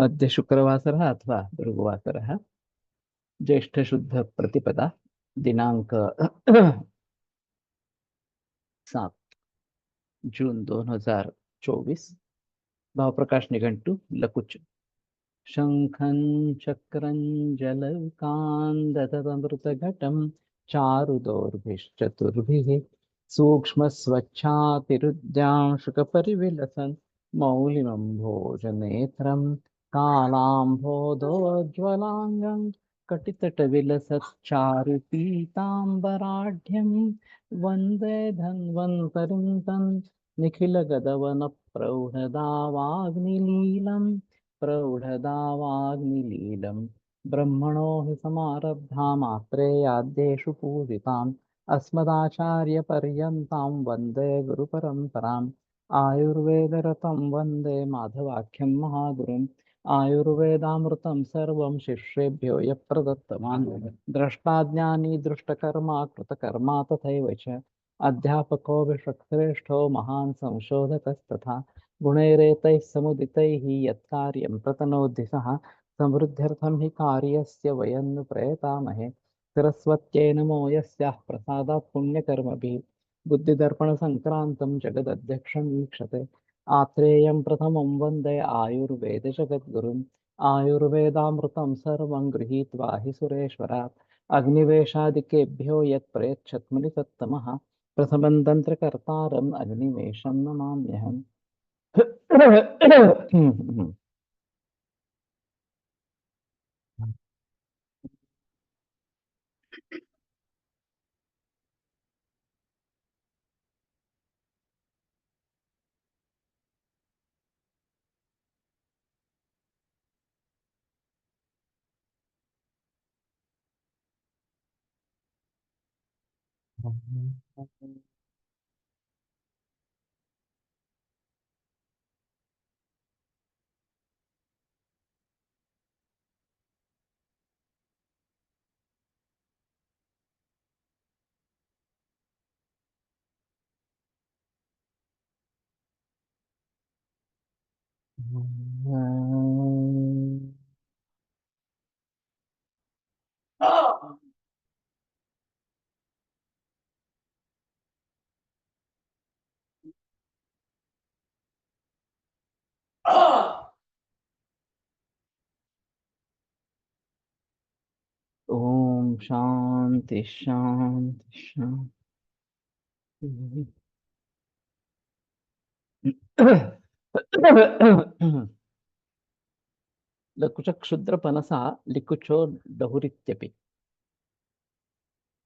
अद्य शुक्रवासरः अथवा भृगुवासरः ज्येष्ठशुद्धप्रतिपदा दिनांक 7 जून 2024। भावप्रकाश निघंटु लकुच। शंखं चक्रं जलकान्दतमृतघटं चारुदौर्भिश्चतुर्भिः सूक्ष्मस्वच्छातिरुद्यांशुकपरिविलसन् मौलिमम्भोजनेत्रं कालाम्भोदोज्ज्वलाङ्गं कटितटविलसच्चारुपीताम्बराढ्यं वन्दे धन्वन्तरिं तं निखिलगदवनप्रौढदावाग्निलीलम् प्रौढदावाग्निलीलं ब्रह्मणो हि समारब्धामात्रेयाद्येषु पूजिताम् अस्मदाचार्यपर्यन्तां वन्दे गुरुपरम्पराम् आयुर्वेदरतं वन्दे माधवाख्यं महागुरुम् आयुर्वेदामृतं सर्वं शिष्येभ्यो यः प्रदत्तवान् द्रष्टाज्ञानी दृष्टकर्मा कृतकर्मा तथैव च अध्यापको विश्वश्रेष्ठो महान् संशोधकस्तथा गुणैरेतैः समुदितैः यत्कार्यं प्रतनोति सः समृद्ध्यर्थं हि कार्यस्य वयं नु प्रयतामहे सरस्वत्यै नमो यस्याः प्रसादात् पुण्यकर्मभिः बुद्धिदर्पणसङ्क्रान्तं जगदध्यक्षं वीक्षते आत्रेयं प्रथमं वन्दे आयुर्वेदजगद्गुरुम् आयुर्वेदामृतं सर्वं गृहीत्वा हि सुरेश्वरात् अग्निवेशादिकेभ्यो यत् प्रयच्छत् मुनिसत्तमः प्रथमं तन्त्रकर्तारम् अग्निवेशं नमाम्यहम्। ओम शांति शांति शांति। लकुच क्षुद्र पनसा लिकुचो डहुरित्यपि।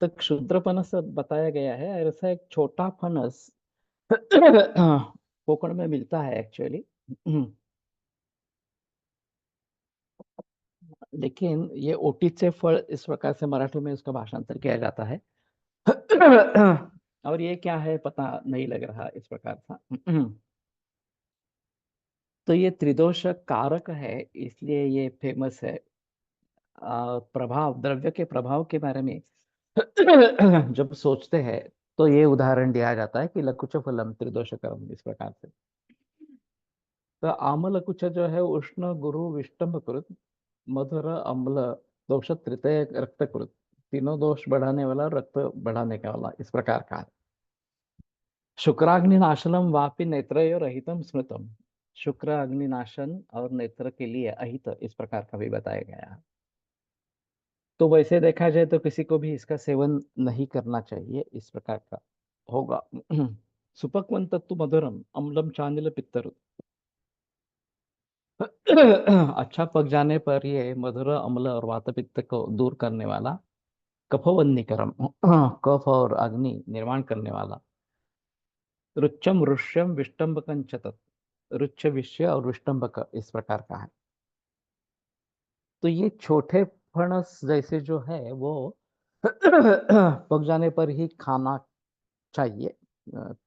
तो क्षुद्र पनस बताया गया है, ऐसा एक छोटा फनस कोकण में मिलता है एक्चुअली। लेकिन ये ओटीचे फल इस प्रकार से मराठी में उसका भाषांतर किया जाता है। और ये क्या है पता नहीं लग रहा इस प्रकार सा। तो ये त्रिदोष कारक है, इसलिए ये फेमस है। प्रभाव, द्रव्य के प्रभाव के बारे में जब सोचते हैं तो ये उदाहरण दिया जाता है कि लकुच फलम त्रिदोषकरम, इस प्रकार से। तो आमलकुच जो है उष्ण गुरु विष्टम्भ कृत मधुर अम्ल दोष तृतय रक्त कृत, तीनों दोष बढ़ाने वाला, रक्त बढ़ाने का वाला, इस प्रकार का है। शुक्राग्नि नाशनम वापि नेत्रयो रहितम स्मृतम, शुक्र अग्निनाशन और नेत्र के लिए अहित, इस प्रकार का भी बताया गया है। तो वैसे देखा जाए तो किसी को भी इसका सेवन नहीं करना चाहिए, इस प्रकार का होगा। सुपक्वं तत्तु मधुरम अम्लम चांदिल पित्तर। अच्छा पक जाने पर ये मधुर अम्ल और वात पित्त को दूर करने वाला, कफवन्निकरम कफ और अग्नि निर्माण करने वाला, रुच्चम ऋष्यम विष्टम्बकं च तत्, रुच्च विषय और विष्टम्बक, इस प्रकार का है। तो ये छोटे फणस जैसे जो है वो पक जाने पर ही खाना चाहिए,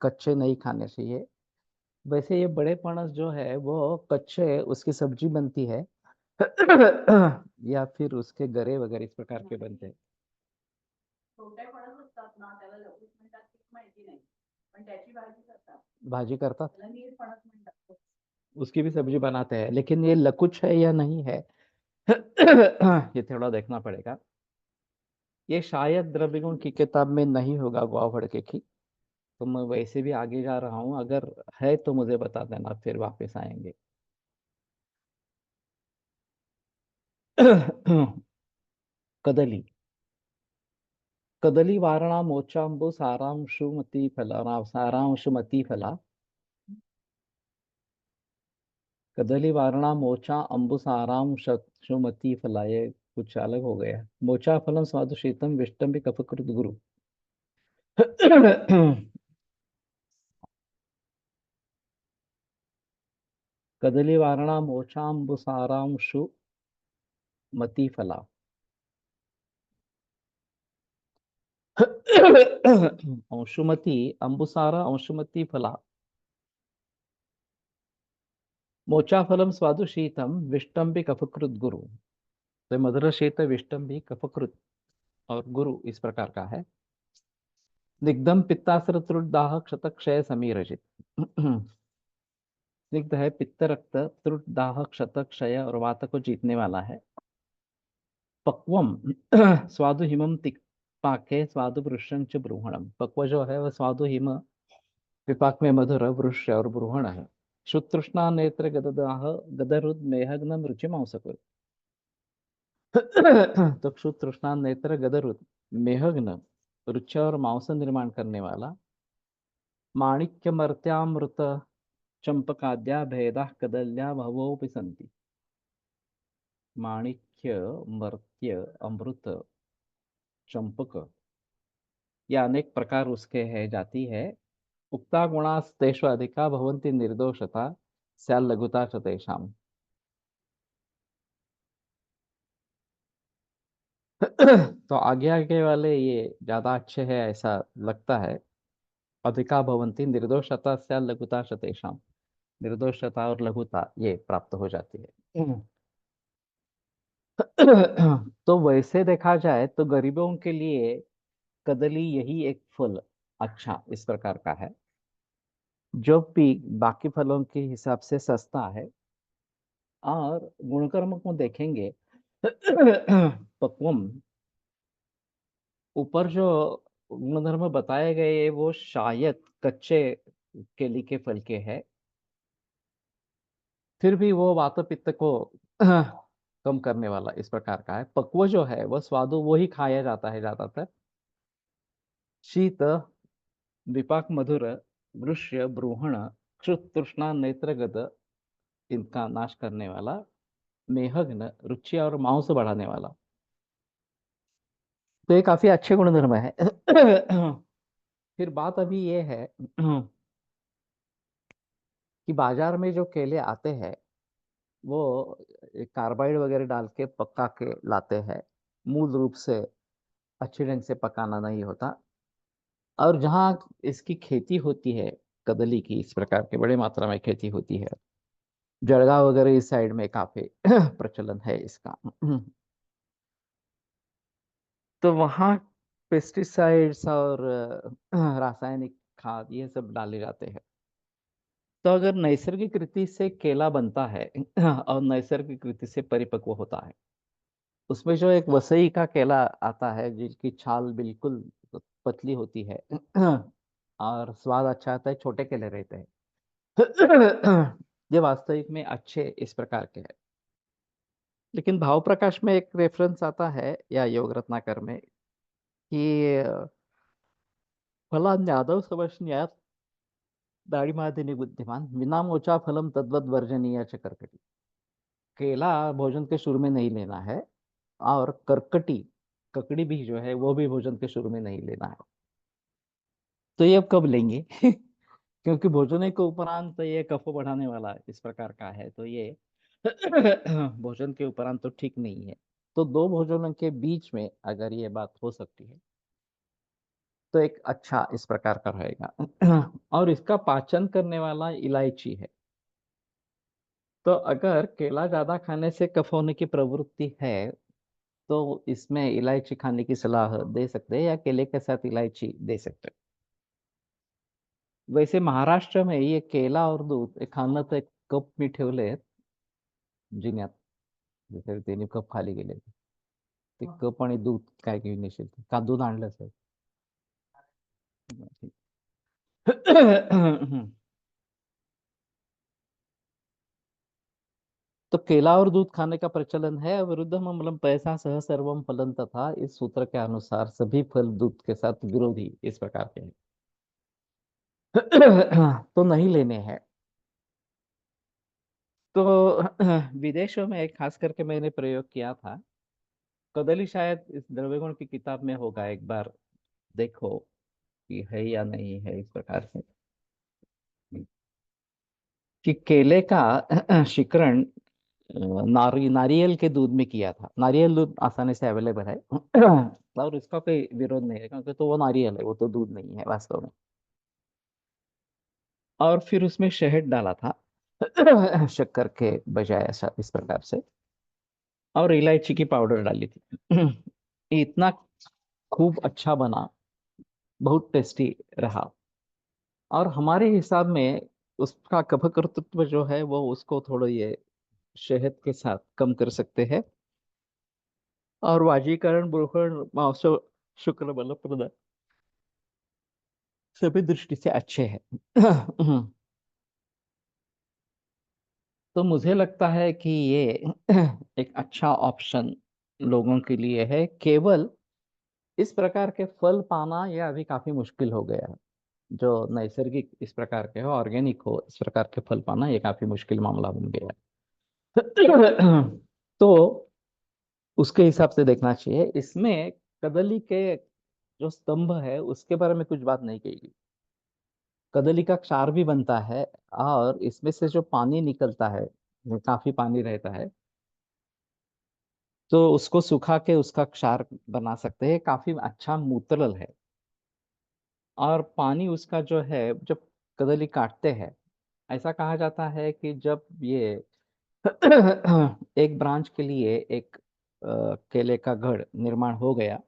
कच्चे नहीं खाने चाहिए। वैसे ये बड़े फणस जो है वो कच्चे उसकी सब्जी बनती है या फिर उसके गरे वगैरह इस प्रकार के बनते हैं। छोटे फणस असतात ना, त्याला लवंग म्हणतात की माहिती नाही, पण त्याची भाजी करतात, भाजी करतात, त्याला नीर फणस म्हणतात। उसकी भी सब्जी बनाते हैं, लेकिन ये लकुच है या नहीं है ये थोड़ा देखना पड़ेगा। ये शायद द्रव्य गुण की किताब में नहीं होगा, गुआ फड़के की। तो मैं वैसे भी आगे जा रहा हूँ, अगर है तो मुझे बता देना, फिर वापस आएंगे। कदली। कदली वारणा मोचांबु सारांशुमती फला, सारांशुमती फला। कदली वारणा मोचा अंबु सारांशुमती फला, ये कुछ अलग हो गया। मोचा फलम स्वादु शीतम विष्टम भी कफकृत गुरु। कदली वारणा मोचांबु सारांशु मती फला। अंशुमती अंबुसारा अंशुमती फला। मोचा फलम स्वादु शीतम विष्टम्बि कफकृत गुरु। तो मधुर शीत विष्टम्बि कफकृत और गुरु इस प्रकार का है। निग्धम पित्तासर त्रुट दाह क्षत क्षय समीरजित। स्निग्ध है, पित्त रक्त त्रुट दाह क्षत क्षय और वात को जीतने वाला है। पक्वम स्वादु हिमम तिक पाके स्वादु वृषं च ब्रूहणम। पक्व जो है वह स्वादु हिम विपाक में मधुर, वृक्ष और ब्रूहण है। शुतृष्णा नेत्र गददाह गदरुद मेहग्नम रुचि मांसकुल। तो क्षुतृष्णा नेत्र गदरुद मेहग्न, रुच और मांस निर्माण करने वाला। माणिक्य मर्त्यामृत चंपकाद्या भेदा कदल्या भवोपि सन्ति। माणिक्य, मर्त्य, अमृत, चंपक, या अनेक प्रकार उसके है, जाती है। उक्ता गुणास्तेषु अधिका भवन्ति निर्दोषता स्याल्लघुता च तेषाम्। तो आगे आगे वाले ये ज्यादा अच्छे हैं ऐसा लगता है। अधिका भवन्ति निर्दोषता स्या लघुता शतेषाम। निर्दोषता और लघुता ये प्राप्त हो जाती है। तो वैसे देखा जाए तो गरीबों के लिए कदली यही एक फल अच्छा इस प्रकार का है, जो भी बाकी फलों के हिसाब से सस्ता है। और गुणकर्म को देखेंगे पक्वम, ऊपर जो गुणधर्म बताए गए वो शायद कच्चे केली के फल के है, फिर भी वो वात पित्त को कम करने वाला इस प्रकार का है। पक्व जो है वह स्वादु वो ही खाया जाता है ज्यादातर। शीत, विपाक मधुर, वृष्य, ब्रूहण, क्षुत तृष्णा नेत्रगद, इनका नाश करने वाला। मेहग्न, रुचि और मांस बढ़ाने वाला। तो ये काफी अच्छे गुणधर्म है। फिर बात अभी ये है कि बाजार में जो केले आते हैं वो कार्बाइड वगैरह डाल के पका के लाते हैं। मूल रूप से अच्छे ढंग से पकाना नहीं होता। और जहाँ इसकी खेती होती है, कदली की इस प्रकार के बड़े मात्रा में खेती होती है, जळगांव वगैरह इस साइड में काफी प्रचलन है इसका। तो वहाँ पेस्टिसाइड्स और रासायनिक खाद ये सब डाले जाते हैं। तो अगर नैसर्गिक रीति से केला बनता है और नैसर्गिक रीति से परिपक्व होता है, उसमें जो एक वसई का केला आता है जिसकी छाल बिल्कुल पतली होती है और स्वाद अच्छा आता है, छोटे केले रहते हैं। ये वास्तविक में अच्छे इस प्रकार के हैं। लेकिन भाव प्रकाश में एक रेफरेंस आता है या योग रत्नाकर में कि फला ज्ञादव समश्न्यात दाढ़ीमादिनी बुद्धिमान विनामोचा फलम तद्वद वर्जनीय च कर्कटी। केला भोजन के शुरू में नहीं लेना है, और कर्कटी, ककड़ी भी जो है वो भी भोजन के शुरू में नहीं लेना है। तो ये अब कब लेंगे? क्योंकि भोजन के उपरांत तो ये कफ बढ़ाने वाला इस प्रकार का है, तो ये भोजन के उपरांत तो ठीक नहीं है। तो दो भोजनों के बीच में अगर ये बात हो सकती है तो एक अच्छा इस प्रकार का रहेगा। और इसका पाचन करने वाला इलायची है। तो अगर केला ज्यादा खाने से कफ होने की प्रवृत्ति है तो इसमें इलायची खाने की सलाह दे सकते हैं, या केले के साथ इलायची दे सकते हैं। वैसे महाराष्ट्र में ये केला और दूध ये खाना तो एक कप मी ठेवले जिन्यात, जसे त्याने कप खाली गेले ते कप आणि दूध काय घेऊन येशील का? दूध आणलं सर? तो केला और दूध खाने का प्रचलन है। विरुद्धम अम्लम पैसा सह सर्वम फलन तथा, इस सूत्र के अनुसार सभी फल दूध के साथ विरोधी इस प्रकार के हैं। तो नहीं लेने हैं। तो विदेशों में खास करके मैंने प्रयोग किया था। कदली शायद इस द्रव्यगुण की किताब में होगा, एक बार देखो कि है या नहीं है इस प्रकार से। कि केले का शिकरण नारियल के दूध में किया था। नारियल दूध आसानी से अवेलेबल है और इसका कोई विरोध नहीं है, क्योंकि तो वो नारियल है, वो तो दूध नहीं है वास्तव में। और फिर उसमें शहद डाला था शक्कर के बजाय, ऐसा इस प्रकार से। और इलायची की पाउडर डाली थी। ये इतना खूब अच्छा बना, बहुत टेस्टी रहा। और हमारे हिसाब में उसका कफकर्तृत्व जो है वो उसको थोड़ा ये शहद के साथ कम कर सकते हैं। और वाजीकरण, बुरकण, मांस, शुक्र बल प्रदान सभी दृष्टि से अच्छे हैं। तो मुझे लगता है कि ये एक अच्छा ऑप्शन लोगों के लिए है। केवल इस प्रकार के फल पाना ये अभी काफी मुश्किल हो गया है। जो नैसर्गिक इस प्रकार के हो, ऑर्गेनिक हो, इस प्रकार के फल पाना ये काफी मुश्किल मामला बन गया है। तो उसके हिसाब से देखना चाहिए। इसमें कदली के जो स्तंभ है उसके बारे में कुछ बात नहीं कही। कदली का क्षार भी बनता है, और इसमें से जो पानी निकलता है, वो काफी पानी रहता है, तो उसको सुखा के उसका क्षार बना सकते हैं। काफी अच्छा मूत्रल है। और पानी उसका जो है, जब कदली काटते हैं, ऐसा कहा जाता है कि जब ये एक ब्रांच के लिए एक केले का घड़ निर्माण हो गया,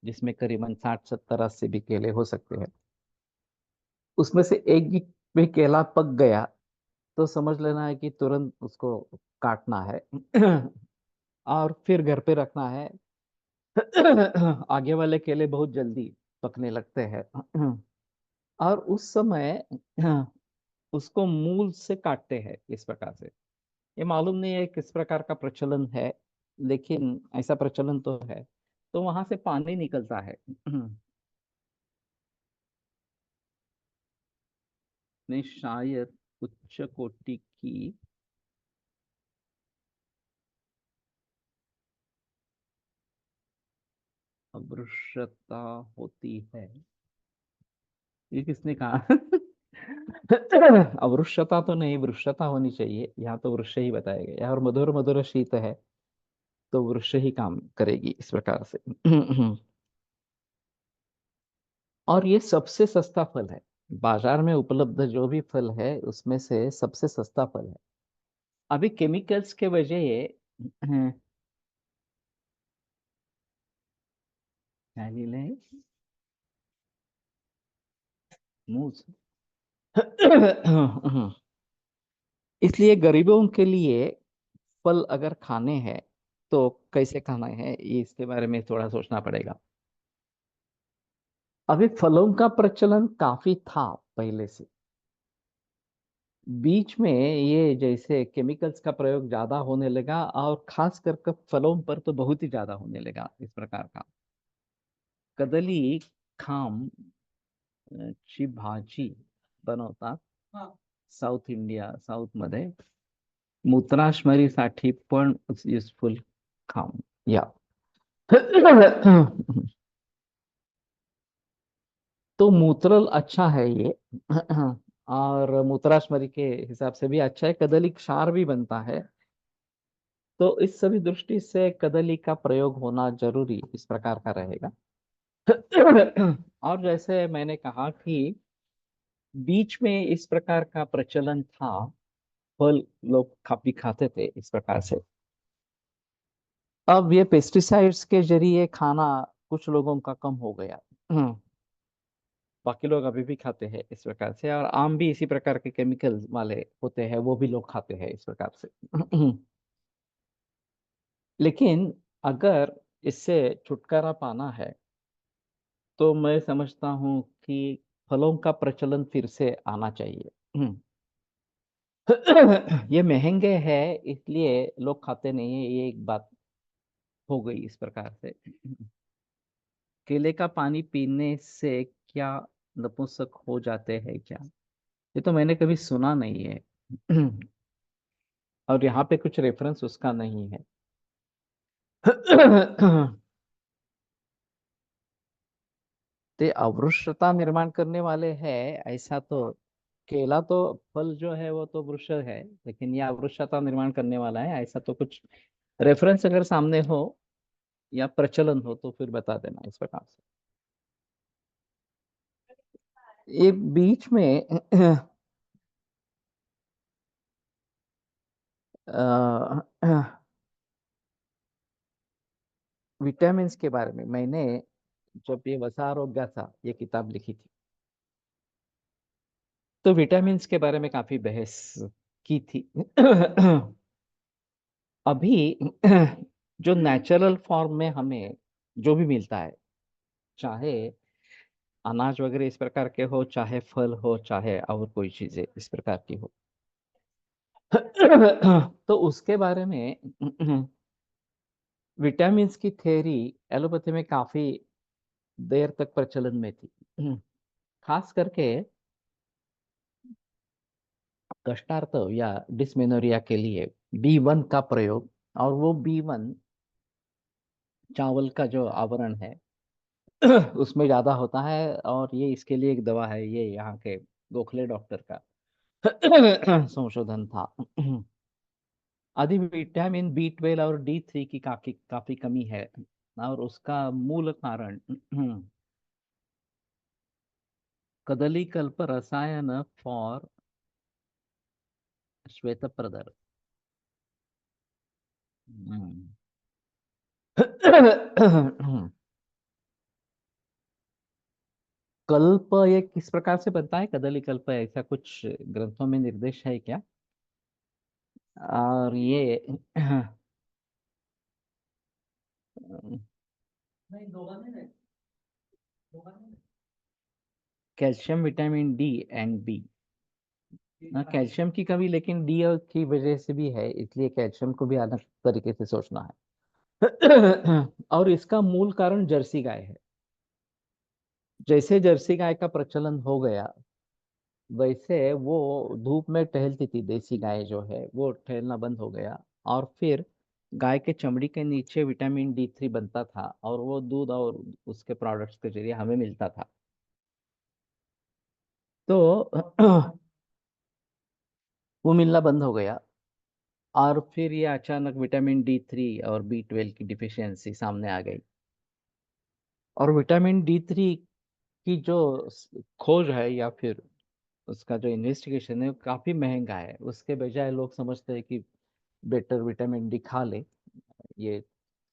जिसमें करीबन 60 70 80 भी केले हो सकते हैं, उसमें से एक भी केला पक गया तो समझ लेना है कि तुरंत उसको काटना है और फिर घर पे रखना है। आगे वाले केले बहुत जल्दी पकने लगते हैं। और उस समय उसको मूल से काटते हैं इस प्रकार से। ये मालूम नहीं है किस प्रकार का प्रचलन है, लेकिन ऐसा प्रचलन तो है। तो वहां से पानी निकलता है। नहीं, शायद उच्च कोटि की अवृषता होती है। ये किसने कहा? अवृषता तो नहीं, वृक्षता होनी चाहिए। यहाँ तो वृक्ष ही बताया गया है। और मधुर मधुर शीत है, तो वृक्ष ही काम करेगी इस प्रकार से। और ये सबसे सस्ता फल है। बाजार में उपलब्ध जो भी फल है उसमें से सबसे सस्ता फल है। अभी केमिकल्स के वजह ये क्या लें? मूज। इसलिए गरीबों के लिए फल अगर खाने हैं तो कैसे खाना है, ये इसके बारे में थोड़ा सोचना पड़ेगा। अभी फलों का प्रचलन काफी था पहले से। बीच में ये जैसे केमिकल्स का प्रयोग ज्यादा होने लगा, और खास करके फलों पर तो बहुत ही ज्यादा होने लगा इस प्रकार का। कदली खाम ची भाजी बनवतात साऊथ इंडिया, साऊथ मध्ये मूत्राशमरीसाठी पण युजफुल खाम या। तो मूत्रल अच्छा है ये। और मूत्राशमरी के हिसाब से भी अच्छा है। कदली क्षार भी बनता है। तो इस सभी दृष्टि से कदली का प्रयोग होना जरूरी इस प्रकार का रहेगा। और जैसे मैंने कहा कि बीच में इस प्रकार का प्रचलन था, फल लोग काफी खाते थे इस प्रकार से। अब ये पेस्टिसाइड्स के जरिए खाना कुछ लोगों का कम हो गया। बाकी लोग अभी भी खाते हैं इस प्रकार से, और आम भी इसी प्रकार के केमिकल वाले होते हैं, वो भी लोग खाते हैं इस प्रकार से। लेकिन अगर इससे छुटकारा पाना है, तो मैं समझता हूँ कि फलों का प्रचलन फिर से आना चाहिए। ये महंगे हैं इसलिए लोग खाते नहीं है, ये एक बात हो गई इस प्रकार से। केले का पानी पीने से क्या नपुंसक हो जाते हैं क्या? ये तो मैंने कभी सुना नहीं है। और यहाँ पे कुछ रेफरेंस उसका नहीं है। ते अवृक्षता निर्माण करने वाले हैं ऐसा तो, केला तो फल जो है वो तो वृक्ष है, लेकिन ये अवृक्षता निर्माण करने वाला है ऐसा तो कुछ रेफरेंस अगर सामने हो या प्रचलन हो तो फिर बता देना इस प्रकार से। ये बीच में विटामिन्स के बारे में मैंने, जब ये वसा आरोग्य था ये किताब लिखी थी, तो विटामिन्स के बारे में काफी बहस की थी। अभी जो नेचुरल फॉर्म में हमें जो भी मिलता है, चाहे अनाज वगैरह इस प्रकार के हो, चाहे फल हो, चाहे और कोई चीजें इस प्रकार की हो, तो उसके बारे में विटामिन्स की थ्योरी एलोपैथी में काफी देर तक प्रचलन में थी। खास करके कष्टार्थ या डिस्मेनोरिया के लिए B1 का प्रयोग, और वो B1 चावल का जो आवरण है उसमें ज्यादा होता है, और ये इसके लिए एक दवा है, ये यहाँ के गोखले डॉक्टर का संशोधन था। आदि विटामिन B12 और D3 की काफी काफी कमी है, और उसका मूल कारण कदलीकल्प रसायन फॉर श्वेत प्रदर। कल्प ये किस प्रकार से बनता है, कदली कल्प, ऐसा कुछ ग्रंथों में निर्देश है क्या? और ये calcium, vitamin D and B. Calcium की कमी लेकिन डी की वजह से भी है, इसलिए कैल्शियम को भी अलग तरीके से सोचना है। और इसका मूल कारण जर्सी गाय है। जैसे जर्सी गाय का प्रचलन हो गया, वैसे वो धूप में टहलती थी, देसी गाय जो है वो टहलना बंद हो गया, और फिर गाय के चमड़ी के नीचे विटामिन D3 बनता था, और वो दूध और उसके प्रोडक्ट्स के जरिए हमें मिलता था। तो वो मिलना बंद हो गया, और फिर ये अचानक विटामिन D3 और B12 की डिफिशियंसी सामने आ गई। और विटामिन D3 की जो खोज है या फिर उसका जो इन्वेस्टिगेशन है वो काफी महंगा है, उसके बजाय लोग समझते हैं कि बेटर विटामिन D खा ले, ये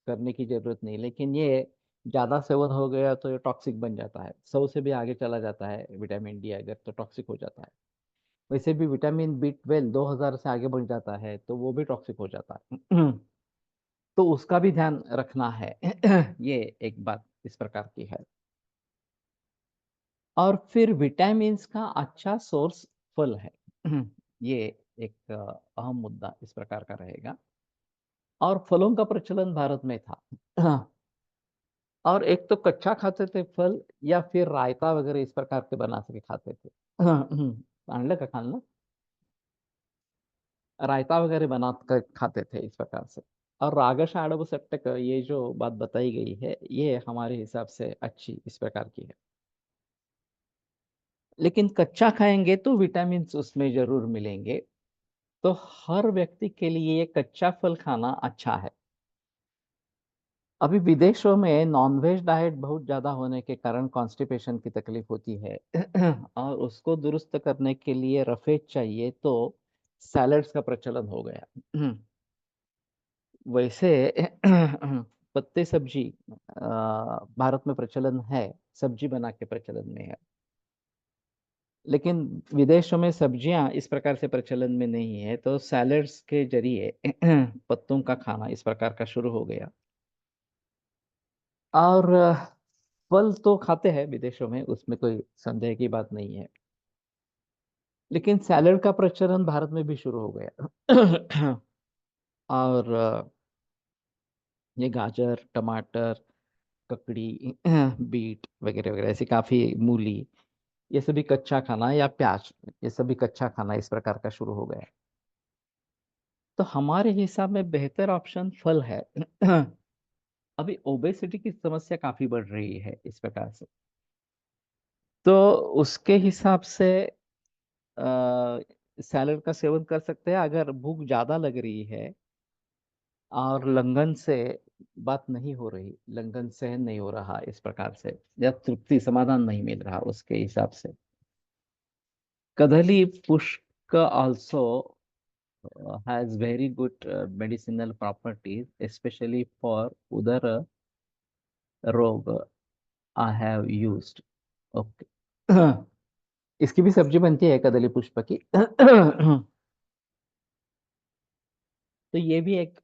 करने की जरूरत नहीं। लेकिन ये ज्यादा सेवन हो गया तो ये टॉक्सिक बन जाता है, 100 से भी आगे चला जाता है विटामिन D अगर, तो टॉक्सिक हो जाता है। वैसे भी विटामिन B12 2000 से आगे बढ़ जाता है तो वो भी टॉक्सिक हो जाता है। तो उसका भी ध्यान रखना है। ये एक बात इस प्रकार की है। और फिर विटामिन्स का अच्छा सोर्स फल है। ये एक अहम मुद्दा इस प्रकार का रहेगा। और फलों का प्रचलन भारत में था। और एक तो कच्चा खाते थे फल, या फिर रायता वगैरह इस प्रकार के बना के खाते थे। आणलं का खाना, रायता वगैरह बना कर खाते थे इस प्रकार से। और रागश आड़व सट्टक, ये जो बात बताई गई है ये हमारे हिसाब से अच्छी इस प्रकार की है। लेकिन कच्चा खाएंगे तो विटामिन उसमें जरूर मिलेंगे। तो हर व्यक्ति के लिए ये कच्चा फल खाना अच्छा है। अभी विदेशों में नॉनवेज डाइट बहुत ज्यादा होने के कारण कॉन्स्टिपेशन की तकलीफ होती है। और उसको दुरुस्त करने के लिए रफेज चाहिए, तो सैलड्स का प्रचलन हो गया। वैसे पत्ते सब्जी भारत में प्रचलन है, सब्जी बना के प्रचलन में है। लेकिन विदेशों में सब्जियां इस प्रकार से प्रचलन में नहीं है, तो सैलड्स के जरिए पत्तों का खाना इस प्रकार का शुरू हो गया। और फल तो खाते हैं विदेशों में, उसमें कोई संदेह की बात नहीं है, लेकिन सैलड का प्रचलन भारत में भी शुरू हो गया। और ये गाजर, टमाटर, ककड़ी, बीट वगैरह वगैरह, ऐसी काफी मूली, ये सभी कच्चा खाना, या प्याज, ये सभी कच्चा खाना इस प्रकार का शुरू हो गया। तो हमारे हिसाब में बेहतर ऑप्शन फल है। अभी ओबेसिटी की समस्या काफी बढ़ रही है इस प्रकार से, तो उसके हिसाब से सैलड का सेवन कर सकते हैं अगर भूख ज्यादा लग रही है और लंघन से बात नहीं हो रही, लंघन सहन नहीं हो रहा इस प्रकार से, या तृप्ति समाधान नहीं मिल रहा उसके हिसाब से। कदली पुष्प also has very good medicinal properties, especially for udara रोग। I have used। ओके। इसकी भी सब्जी बनती है कदली पुष्प की। तो ये भी एक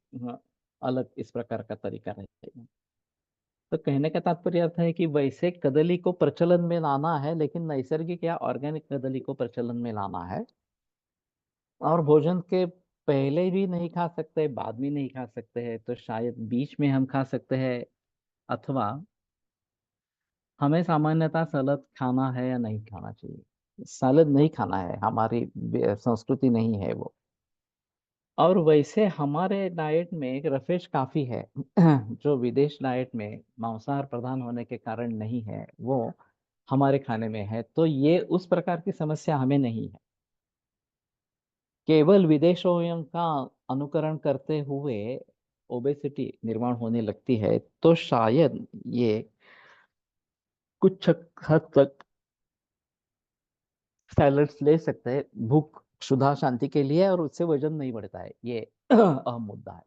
अलग इस प्रकार का तरीका रहेगा। तो कहने का तात्पर्य अर्थ है कि वैसे कदली को प्रचलन में लाना है, लेकिन नैसर्गिक या ऑर्गेनिक कदली को प्रचलन में लाना है। और भोजन के पहले भी नहीं खा सकते, बाद में नहीं खा सकते हैं, तो शायद बीच में हम खा सकते हैं। अथवा हमें सामान्यतः सलाद खाना है या नहीं खाना चाहिए, सलाद नहीं खाना है, हमारी संस्कृति नहीं है वो। और वैसे हमारे डाइट में एक रफेश काफी है, जो विदेश डाइट में मांसाहार प्रधान होने के कारण नहीं है, वो हमारे खाने में है। तो ये उस प्रकार की समस्या हमें नहीं है। केवल विदेशों का अनुकरण करते हुए ओबेसिटी निर्माण होने लगती है, तो शायद ये कुछ हद तक सैलड्स ले सकते हैं भूख क्षुधा शांति के लिए, और उससे वजन नहीं बढ़ता है, ये अहम मुद्दा है।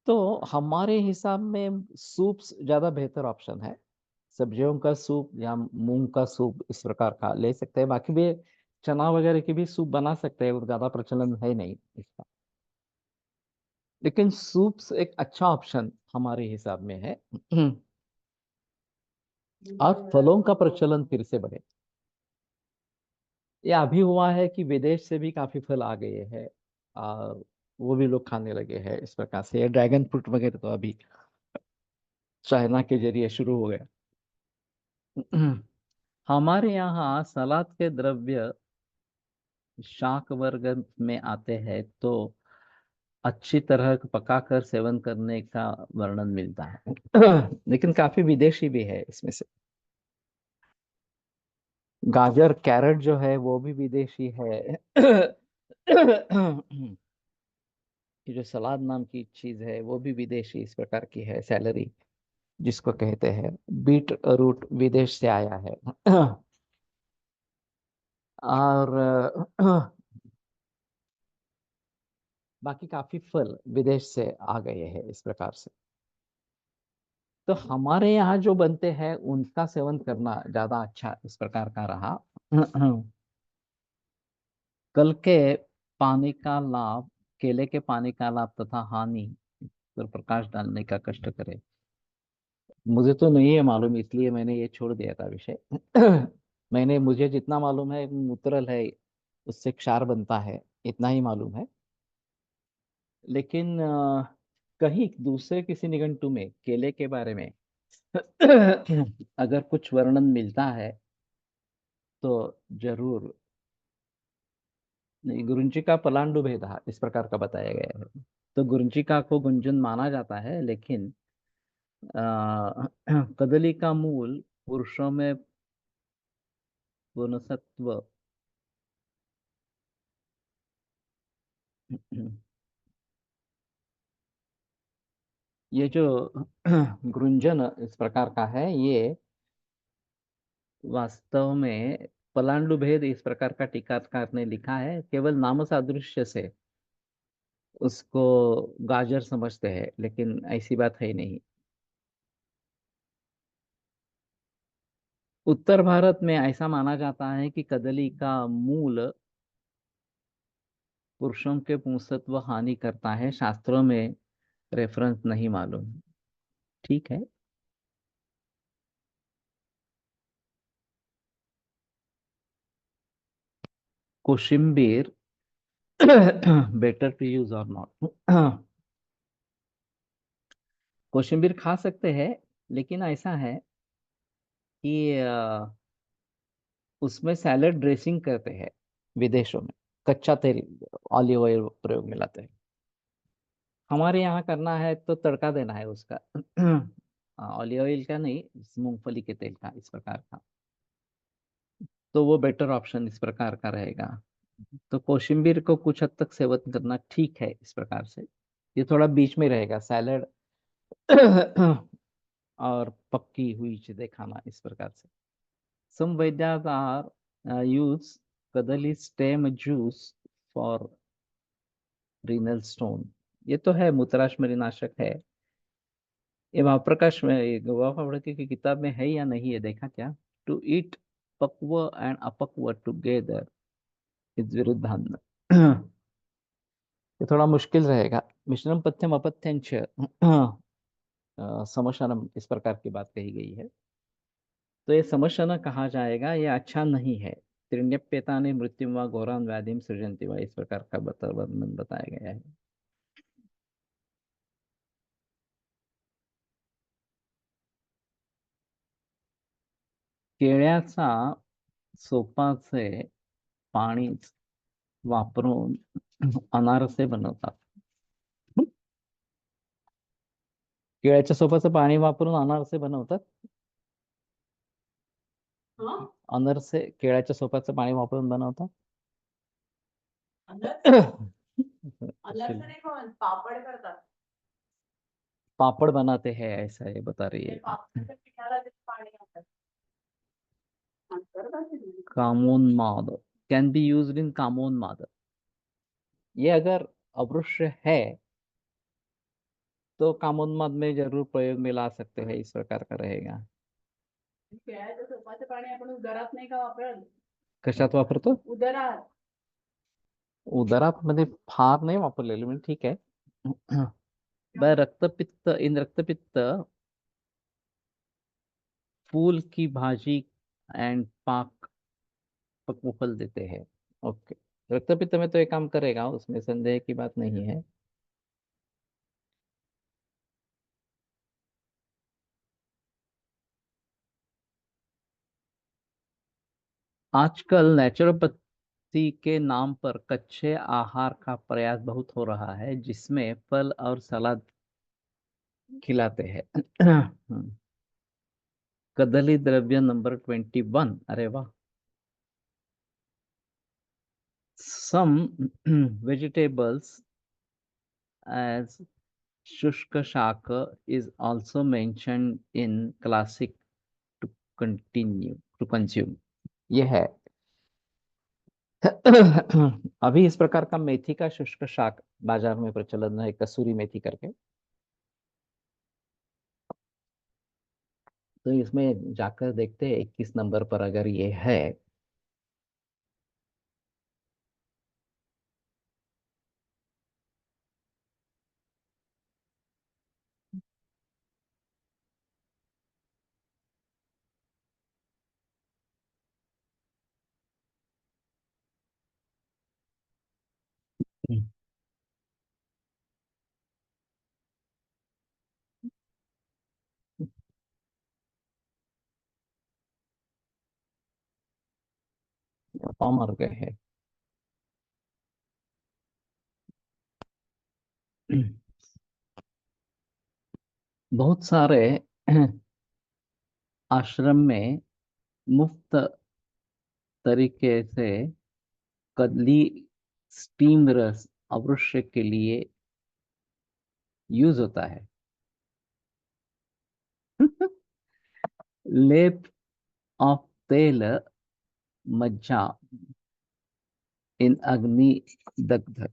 तो हमारे हिसाब में सूप्स ज्यादा बेहतर ऑप्शन है। सब्जियों का सूप या मूंग का सूप इस प्रकार का ले सकते हैं, बाकी भी चना वगैरह की भी सूप बना सकते हैं, वो ज्यादा प्रचलन है नहीं इसका। लेकिन सूप्स एक अच्छा ऑप्शन हमारे हिसाब में है। और फलों का प्रचलन फिर से बढ़े। ये अभी हुआ है कि विदेश से भी काफी फल आ गए हैं, और वो भी लोग खाने लगे हैं इस प्रकार से। ड्रैगन फ्रूट वगैरह तो अभी चाइना के जरिए शुरू हो गया। हमारे यहाँ सलाद के द्रव्य शाक वर्ग में आते हैं, तो अच्छी तरह पकाकर सेवन करने का वर्णन मिलता है। लेकिन काफी विदेशी भी है इसमें से। गाजर, कैरेट जो है वो भी विदेशी है। ये जो सलाद नाम की चीज है वो भी विदेशी इस प्रकार की है, सैलरी जिसको कहते हैं। बीट रूट विदेश से आया है। और बाकी काफी फल विदेश से आ गए हैं इस प्रकार से। तो हमारे यहाँ जो बनते हैं उनका सेवन करना ज्यादा अच्छा इस प्रकार का रहा। कल के पानी का लाभ, केले के पानी का लाभ तथा हानि पर प्रकाश डालने का कष्ट करे। मुझे तो नहीं है मालूम, इसलिए मैंने ये छोड़ दिया था विषय। मुझे जितना मालूम है, मूत्रल है, उससे क्षार बनता है, इतना ही मालूम है। लेकिन कहीं दूसरे किसी निघंटु में केले के बारे में अगर कुछ वर्णन मिलता है तो जरूर। नहीं, गुरुंचिका पलांडु भेदा इस प्रकार का बताया गया है। तो गुरुंचिका को गुंजन माना जाता है, लेकिन कदली का मूल पुरुषों में पुंसत्व। ये जो गुंजन इस प्रकार का है, ये वास्तव में पलांडु भेद इस प्रकार का टीकाकार ने लिखा है, केवल नाम सादृश्य से उसको गाजर समझते हैं, लेकिन ऐसी बात है नहीं। उत्तर भारत में ऐसा माना जाता है कि कदली का मूल पुरुषों के पुंसत्व हानि करता है, शास्त्रों में रेफरेंस नहीं मालूम। ठीक है। कोशिम्बीर बेटर टू यूज और नॉट? कोशिम्बीर खा सकते हैं, लेकिन ऐसा है कि उसमें सैलड ड्रेसिंग करते हैं विदेशों में, कच्चा तेल, ऑलिव ऑयल प्रयोग में लाते हैं। हमारे यहाँ करना है तो तड़का देना है उसका। ऑलिव ऑयल का नहीं, मूंगफली के तेल का, इस प्रकार का। तो वो बेटर ऑप्शन इस प्रकार का रहेगा। तो कोशिम्बीर को कुछ हद तक सेवन करना ठीक है इस प्रकार से। ये थोड़ा बीच में रहेगा, सैलड और पक्की हुई चीजें खाना, इस प्रकार से। Some Vedas are use kadali stem juice for renal stone. ये तो है, मूत्राशमरी नाशक है। ये महाप्रकाश में, ये गोवा फावड़े की किताब में है या नहीं, है देखा क्या? टू ईट पक्व एंड अपक्व टुगेदर इज विरुद्धान्न। ये थोड़ा मुश्किल रहेगा। मिश्रम पथ्यम अपथ्यंच समशनम, इस प्रकार की बात कही गई है। तो ये समशना कहा जाएगा, ये अच्छा नहीं है। त्रिण्यप्यता ने मृत्यु व घोरान व्याधिम सृजंती व, इस प्रकार का वर्णन बताया गया है। केळ्याचा सोपाचे पाणी वापरून अनारसे बनवतात। केळ्याच्या सोपाचं पाणी वापरून अनारसे बनवतात। हं? अनारसे केळ्याच्या सोपाचं पाणी वापरून बनवतात। अनारसे नहीं, पापड़ करतात। पापड़ बनाते हैं, ऐसा ये बता रही है। कामोन्माद कैन बी यूज्ड इन कामोन्माद। ये अगर अवश्य है तो कामोन्माद में जरूर प्रयोग में ला सकते हैं, इस प्रकार का रहेगा। प्यायचं सोपाचं पाणी आपण उदरात नाही का वापरत? कशात वापरतो? उदरात। उदरात मध्ये फार नाही वापरलेलं, म्हणजे ठीक आहे। रक्तपित्त, इन रक्तपित्त फूल की भाजी एंड पाक पक्व फल देते हैं। ओके। रक्तपित्त में तो ये काम करेगा, उसमें संदेह की बात नहीं है। आजकल नेचुरोपैथी के नाम पर कच्चे आहार का प्रयास बहुत हो रहा है, जिसमें फल और सलाद खिलाते हैं। कदली द्रव्य नंबर 21, अरे वाह। Some vegetables as shushka shaka is also mentioned in classic to continue to consume। ये है। अभी इस प्रकार का मेथी का शुष्क शाक बाजार में प्रचलन है, कसूरी मेथी करके। तो इसमें जाकर देखते हैं 21 नंबर पर अगर ये है। मर गए हैं। बहुत सारे आश्रम में मुफ्त तरीके से कदली स्टीम रस अवश्य के लिए यूज होता है। लेप ऑफ तेल मज्जा इन अग्नि दग्ध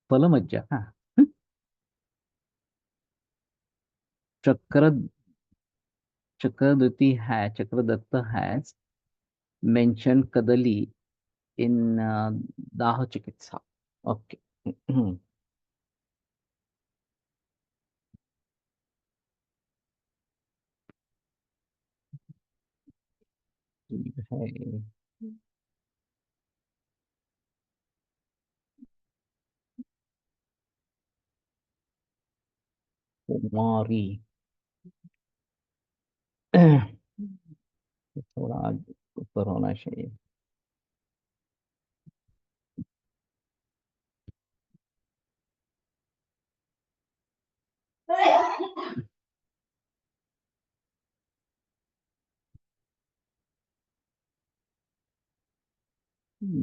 फल मज्जा, हाँ। चक्र Chakradutta has mentioned Kadali in Daha Chikitsa. Okay. ठीक है। कुमारी। थोड़ा ऊपर होना चाहिए।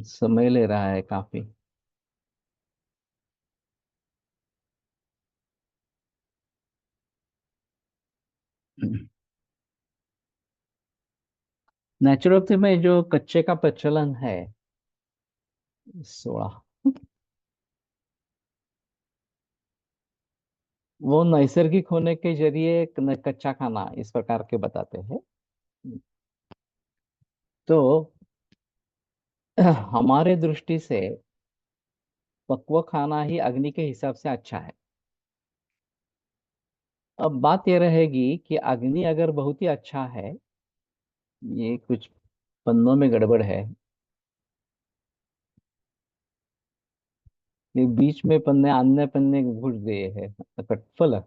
समय ले रहा है काफी। नेचुरोपैथी में जो कच्चे का प्रचलन है, 16। वो नैसर्गिक होने के जरिए कच्चा खाना इस प्रकार के बताते हैं। तो हमारे दृष्टि से पक्व खाना ही अग्नि के हिसाब से अच्छा है। अब बात यह रहेगी कि अग्नि अगर बहुत ही अच्छा है, ये कुछ पन्नों में गड़बड़ है। ये बीच में पन्ने अन्य पन्ने घुस गए हैं। कटफल।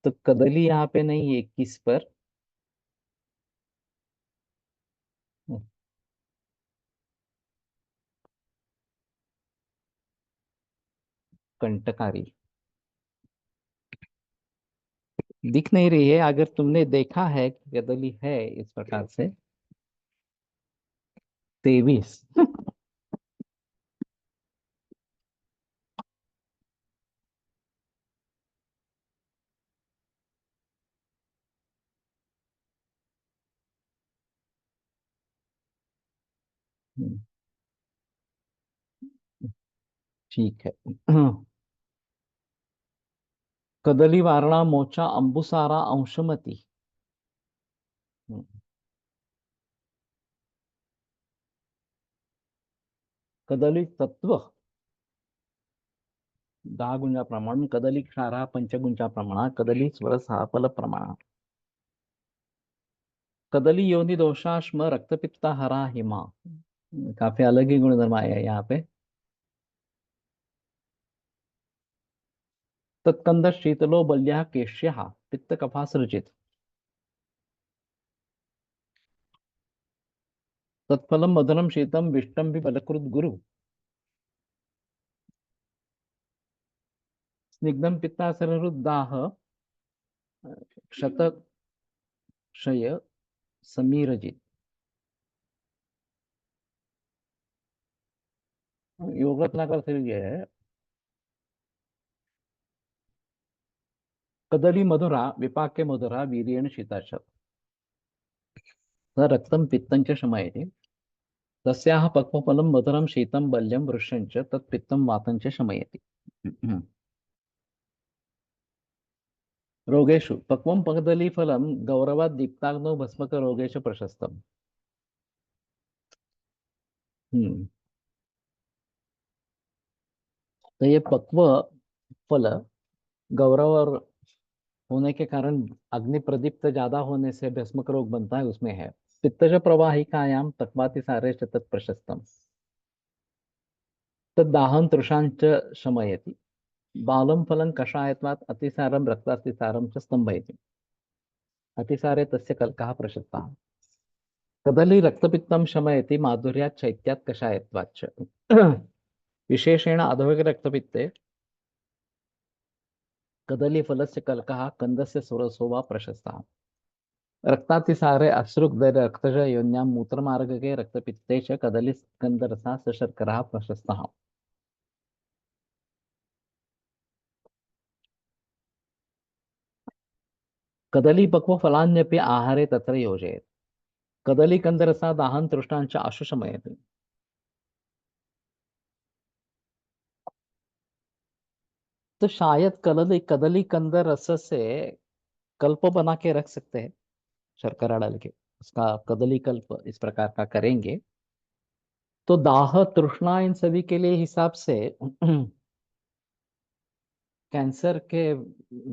तो कदली यहाँ पे नहीं है 21 पर। कंटकारी दिख नहीं रही है। अगर तुमने देखा है कि कदली है इस प्रकार से। 23। ठीक है। कदली वारणा मोचा अंबुसारा अंशमती। कदली तत्व 10 गुंजा प्रमाण, कदली क्षारा पंचगुंजा प्रमाण, कदली स्वर सहा फल प्रमाण, कदली योनि दोषाश्म रक्तपित्ता हरा हिमा। काफी अलग ही गुणधर्म आया है यहाँ पे। तत्कंद शीतलो बल्य केश्य पित्त कफासृजित। तत्फलम मधुरम शीतम विष्टम भी बलकृत गुरु। स्निग्धम पित्तासरुद्दाह क्षत क्षय समीरजित। योग रत्नाकर से ये है। कदली मधुरा विपाके मधुरा वीर्येण शीताश। स रक्तम पित्तं च शमयति। तस्याः पक्वफलं मधुरं शीतं बल्यं वृष्यं च तत्पित्तं वातं च शमयति। रोगेषु पक्वं कदलीफलं गौरवात् दीप्ताग्नौ भस्मक रोगेश प्रशस्तम। हम्म। तो ये पक्व फल गौरव और होने के कारण अग्नि प्रदीप्त ज्यादा होने से भस्मक रोग बनता है, उसमें है। पित्तज प्रवाहिकायाम तक्वाति सारे च तत्प्रशस्तम। तद्दाहं तृषांच शमयति। बालं फलं कषायत्वात् अतिसारं रक्तातिसारं च स्तंभयति। अतिसारे तस्य कल्कः प्रशस्तः। कदली रक्तपित्तं शमयति माधुर्यात् शैत्यात् कषायत्वाच्च। विशेषेण अधोवेग रक्तपित्ते कदलीफलस्य कल्कः कन्दस्य सुरसो वा प्रशस्तः। रक्तातिसारे अश्रुग्ध रक्तज योन्यां मूत्रमार्गके रक्तपित्ते च कदलीस्कन्दरसा सशर्करः प्रशस्तः। कदलीपक्वफलान्यपि आहारे तत्र योजयेत्। कदलीकन्दरसा दाहं तृष्णाञ्च आशु शमयति। तो शायद कदली कदली कंद रस से कल्प बना के रख सकते हैं, शर्करा डाल के उसका कदली कल्प इस प्रकार का करेंगे तो दाह तृष्णा इन सभी के लिए हिसाब से कैंसर के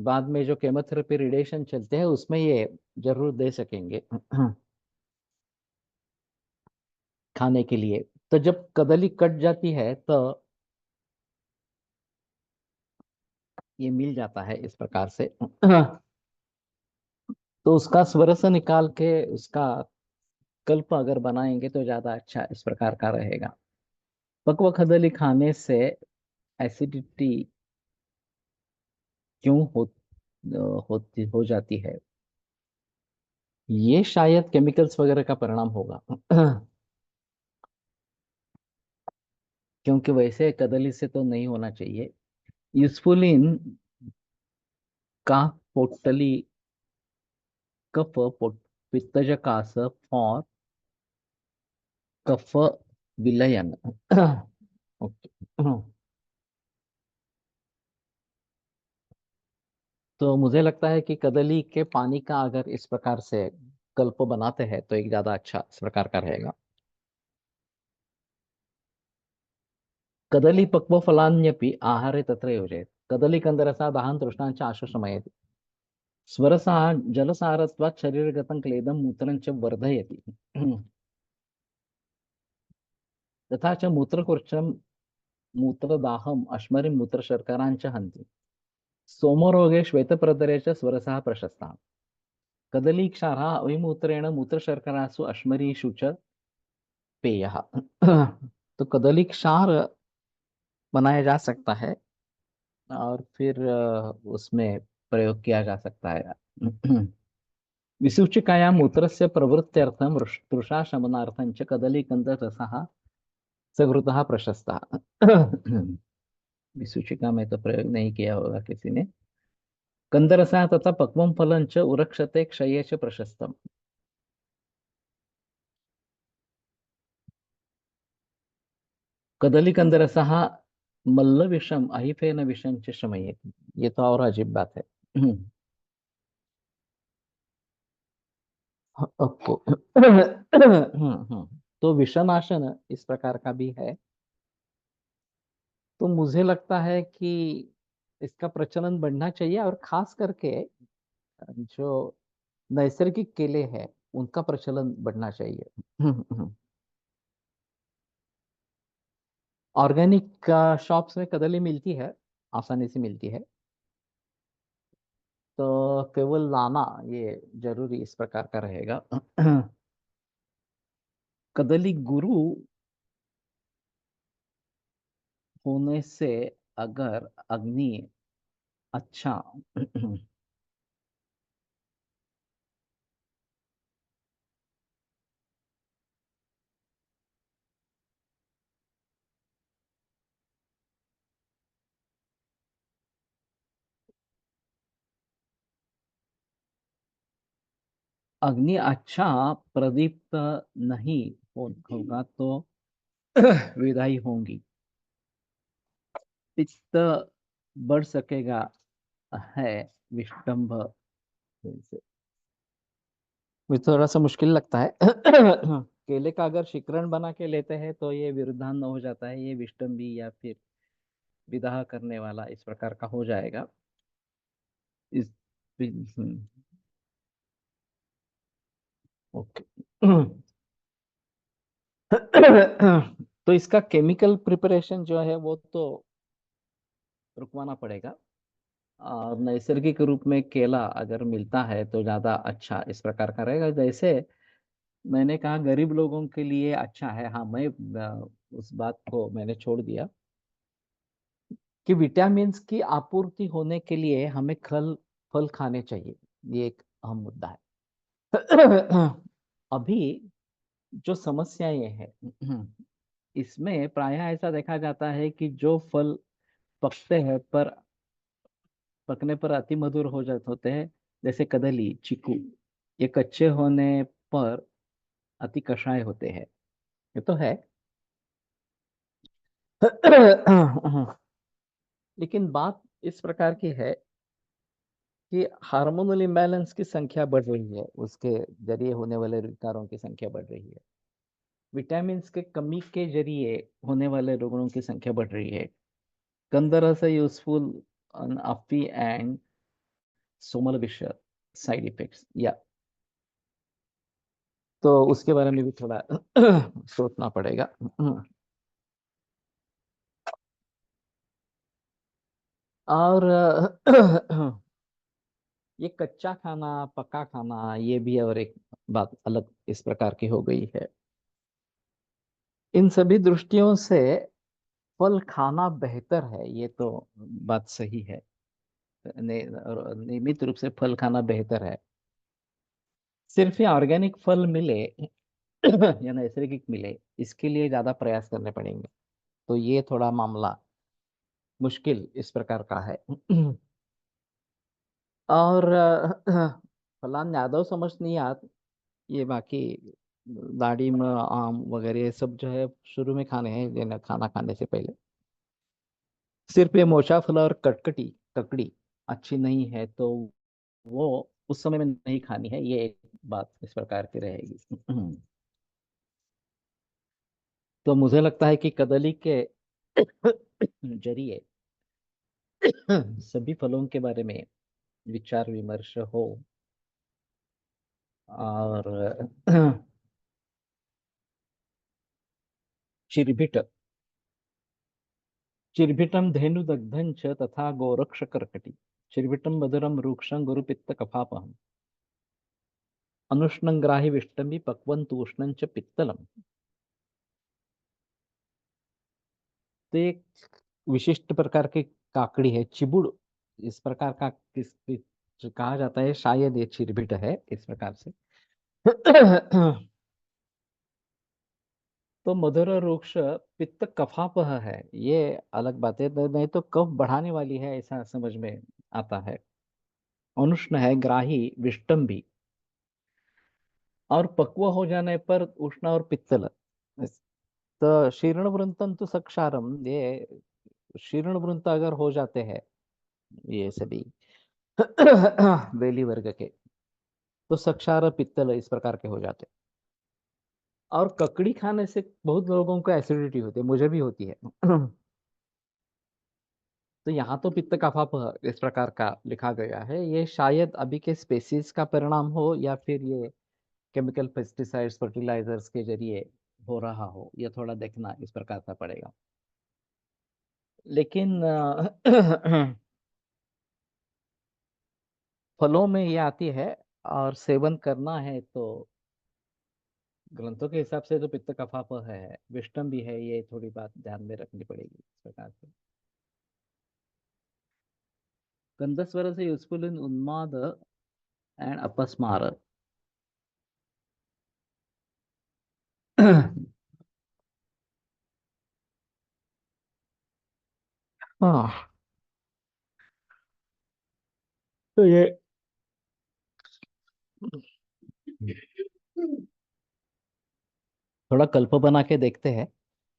बाद में जो केमोथेरेपी रेडिएशन चलते हैं उसमें ये जरूर दे सकेंगे खाने के लिए। तो जब कदली कट जाती है तो ये मिल जाता है इस प्रकार से तो उसका स्वरस निकाल के उसका कल्प अगर बनाएंगे तो ज्यादा अच्छा इस प्रकार का रहेगा। पक्व कदली खाने से एसिडिटी क्यों होती हो जाती है, ये शायद केमिकल्स वगैरह का परिणाम होगा क्योंकि वैसे कदली से तो नहीं होना चाहिए। यूसफुलिन का पोटली कफ पित्तजकास फॉर कफ विलयन ओके तो मुझे लगता है कि कदली के पानी का अगर इस प्रकार से कल्प बनाते हैं तो एक ज्यादा अच्छा इस प्रकार का रहेगा। कदली पक्व फलान्यपि आहारे तत्र योजयेत् कदली कंदरसा दाहं तृष्णांच आशुशमयति स्वरसः जलसारत्वात् शरीरगतं क्लेदं मूत्रं च वर्धयति तथा च मूत्रकोर्चं मूत्रदाहम् अश्मरिं मूत्रशर्कराञ्च हन्ति सोमरोगे श्वेतप्रतरे च स्वरसः प्रशस्तः कदलीक्षारः अविमूत्रेण मूत्रशर्करासु अश्मरीषु च पेयः तो कदली क्षार बनाया जा सकता है और फिर उसमें प्रयोग किया जा सकता है विसूचिकायां मूत्रस्य प्रवृत्त्यर्थं तृषाशमनार्थं च कदलीकन्दरसः सघृतः प्रशस्तः विसूचिका में तो प्रयोग नहीं किया होगा किसी ने। कंदरसः तथा पक्वं फलं च उरक्षते क्षये च प्रशस्तम् कदलीकंदरसः मल्लविषम अहिफेन विषम च शमयेति, ये तो और अजीब बात है ओके तो विषनाशन इस प्रकार का भी है। तो मुझे लगता है कि इसका प्रचलन बढ़ना चाहिए और खास करके जो नैसर्गिक केले हैं उनका प्रचलन बढ़ना चाहिए ऑर्गेनिक शॉप्स में कदली मिलती है, आसानी से मिलती है। तो केवल लाना ये जरूरी इस प्रकार का रहेगा कदली गुरु होने से अगर अग्नि अच्छा अग्नि अच्छा प्रदीप्त नहीं होगा तो विदाई होंगी, पित्त बढ़ सकेगा है विष्टंभ से। मुझे थोड़ा सा मुश्किल लगता है केले का अगर शिकरण बना के लेते हैं तो ये विरुद्धांग हो जाता है, ये विष्टम्भी या फिर विदाह करने वाला इस प्रकार का हो जाएगा। इस ओके तो इसका केमिकल प्रिपरेशन जो है वो तो रुकवाना पड़ेगा और नैसर्गिक रूप में केला अगर मिलता है तो ज्यादा अच्छा इस प्रकार का रहेगा। जैसे मैंने कहा गरीब लोगों के लिए अच्छा है, हाँ मैं उस बात को मैंने छोड़ दिया कि विटामिन्स की आपूर्ति होने के लिए हमें फल फल खाने चाहिए, ये एक अहम मुद्दा है अभी जो समस्या ये है इसमें प्रायः ऐसा देखा जाता है कि जो फल पकते हैं पर पकने पर अति मधुर हो जाते होते हैं, जैसे कदली चीकू, ये कच्चे होने पर अति कषाय होते हैं, ये तो है लेकिन बात इस प्रकार की है कि हार्मोनल इम्बैलेंस की संख्या बढ़ रही है, उसके जरिए होने वाले विकारों की संख्या बढ़ रही है। विटामिन्स के कमी के जरिए होने वाले रोगों की संख्या बढ़ रही है। कंदरस यूजफुल अफी एंड सोमल विषय साइड इफेक्ट्स या, तो उसके बारे में भी थोड़ा सोचना पड़ेगा। और ये कच्चा खाना, पका खाना, ये भी और एक बात अलग इस प्रकार की हो गई है। इन सभी दृष्टियों से फल खाना बेहतर है, ये तो बात सही है। और नियमित रूप से फल खाना बेहतर है। सिर्फ ये ऑर्गेनिक फल मिले या नैसर्गिक मिले, इसके लिए ज्यादा प्रयास करने पड़ेंगे। तो ये थोड़ा मामला मुश्किल इस प्रकार का है। और फलान यादव समझ नहीं आत, ये बाकी दाढ़ी में आम वगैरह ये सब जो है शुरू में खाने हैं, खाना खाने से पहले। सिर्फ ये मोशा फल और कटकटी ककड़ी अच्छी नहीं है, तो वो उस समय में नहीं खानी है, ये एक बात इस प्रकार की रहेगी। तो मुझे लगता है कि कदली के जरिए सभी फलों के बारे में विचार विमर्श हो। और चिरभिट चिरभिटम धेनुदग्धं च तथा गोरक्ष कर्कटी, चिरभिटम मधुरम रूक्षं गुरुपित्त कफापहम, अनुष्णं ग्राहि विष्टमि पक्वन्तु उष्णं च पित्तलम। तो एक विशिष्ट प्रकार की काकड़ी है, चिबुड़ इस प्रकार का जो कहा जाता है, शायद ये चिरभिट है इस प्रकार से। तो मधुर वृक्ष पित्त कफापह है, ये अलग बात है, नहीं तो कफ बढ़ाने वाली है ऐसा समझ में आता है। अनुष्ण है, ग्राही विष्टम भी, और पक्व हो जाने पर उष्ण और पित्तल। तो शीर्ण वृंतन तो सक्षारम, ये शीर्ण वृंत अगर हो जाते हैं ये सभी वेली वर्ग के, तो सक्षार पित्तल इस प्रकार के हो जाते हैं। और ककड़ी खाने से बहुत लोगों को एसिडिटी होती है, मुझे भी होती है। तो यहाँ तो पित्त कफाप इस प्रकार का लिखा गया है, ये शायद अभी के स्पेसीज का परिणाम हो, या फिर ये केमिकल पेस्टिसाइड्स फर्टिलाइजर्स के जरिए हो रहा हो, ये थोड़ा देखना इस प्रकार का पड़ेगा। लेकिन फलों में ये आती है, और सेवन करना है तो ग्रंथों के हिसाब से तो पित्त कफाप है, विष्टम भी है, ये थोड़ी बात ध्यान में रखनी पड़ेगी इस प्रकार से। गंधस्वर से यूजफुल इन उन्माद एंड अपस्मार। हाँ, तो ये थोड़ा कल्प बना के देखते हैं।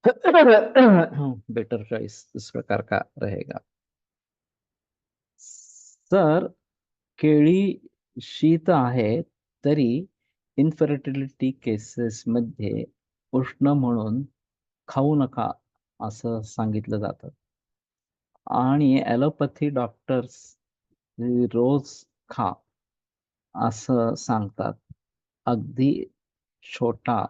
बेटर चॉइस इस प्रकार का रहेगा। सर, केळी शीत आहे तरी इन्फर्टिलिटी केसेस मध्ये उष्ण म्हणून खाऊ नका असं सांगितलं जातं, आणि ॲलोपॅथी डॉक्टर्स रोज खा असं सांगतात. अगदी छोटा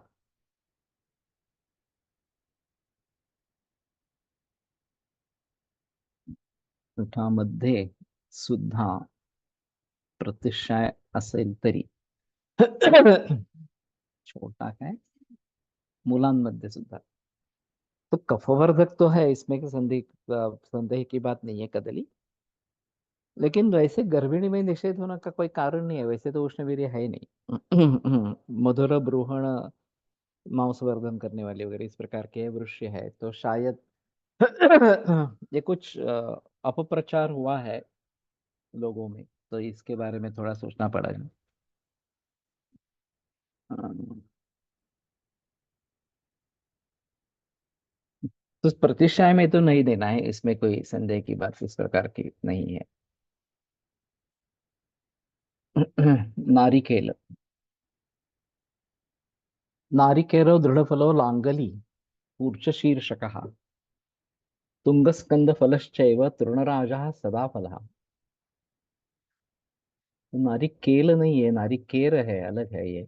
मध्ये सुद्धा प्रतिशय असेल तरी छोटा काय, मुलांमध्ये सुद्धा तो कफवर्धक तो है, इसमें कोई संदेह की बात नहीं है कदली। लेकिन वैसे गर्भिणी में निषेध होने का कोई कारण नहीं है, वैसे तो उष्णवीर्य है ही नहीं। मधुर ब्रूहण मांसवर्धन करने वाले वगैरह इस प्रकार के वृक्ष है, तो शायद ये कुछ अपप्रचार हुआ है लोगों में, तो इसके बारे में थोड़ा सोचना पड़ेगा। तो प्रतिशय में तो नहीं देना है, इसमें कोई संदेह की बात इस प्रकार की नहीं है। नारिकेल। नारिकेलो दृढ़फलो लांगली कूर्च शीर्षकः तुंगस्कंदफलश्चैव तृणराजः सदा फलः। नारिकेल नहीं है, नारिकेर है, अलग है ये।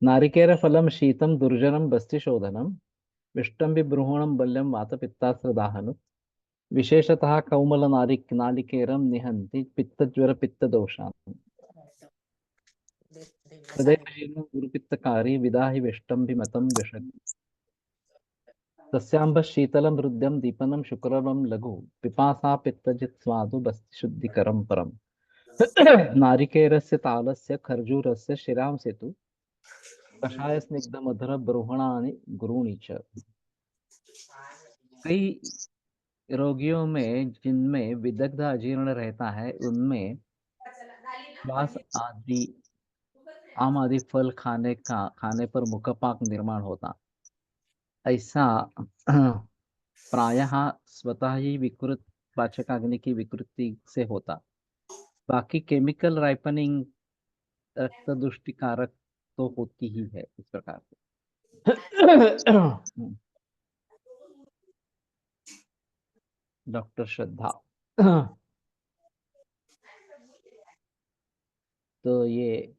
नारिकेर फलम शीतम दुर्जनम बस्तिशोधनम विष्टम विबृंहणम बल्यम वातपित्तास्त्रदाहनु विशेषतः कौमल नालिकेरम निहन्ति पित्तज्वर पित्तदोषान् तदेव शीलं गुरुपित्तकारी विदाहि विष्टम विमतं विशति तस्यांब शीतलं हृद्यं दीपनं शुक्रलं लघु पिपासा पित्तजित् स्वादु बस्ति शुद्धिकरं परम्। नारिकेरस्य तालस्य खर्जूरस्य शिरांसे तु कषाय स्निग्ध मधुर ब्रूहणानि गुरूणि च। कई रोगियों में जिनमें विदग्ध अजीर्ण रहता है, उनमें श्वास आदि आम आदि फल खाने पर मुखपाक निर्माण होता। ऐसा प्रायः स्वतः ही विकृत पाचकाग्नि की विकृति से होता। बाकी केमिकल राइपनिंग रक्त दुष्टिकारक तो होती ही है इस प्रकार से। डॉक्टर श्रद्धा। तो ये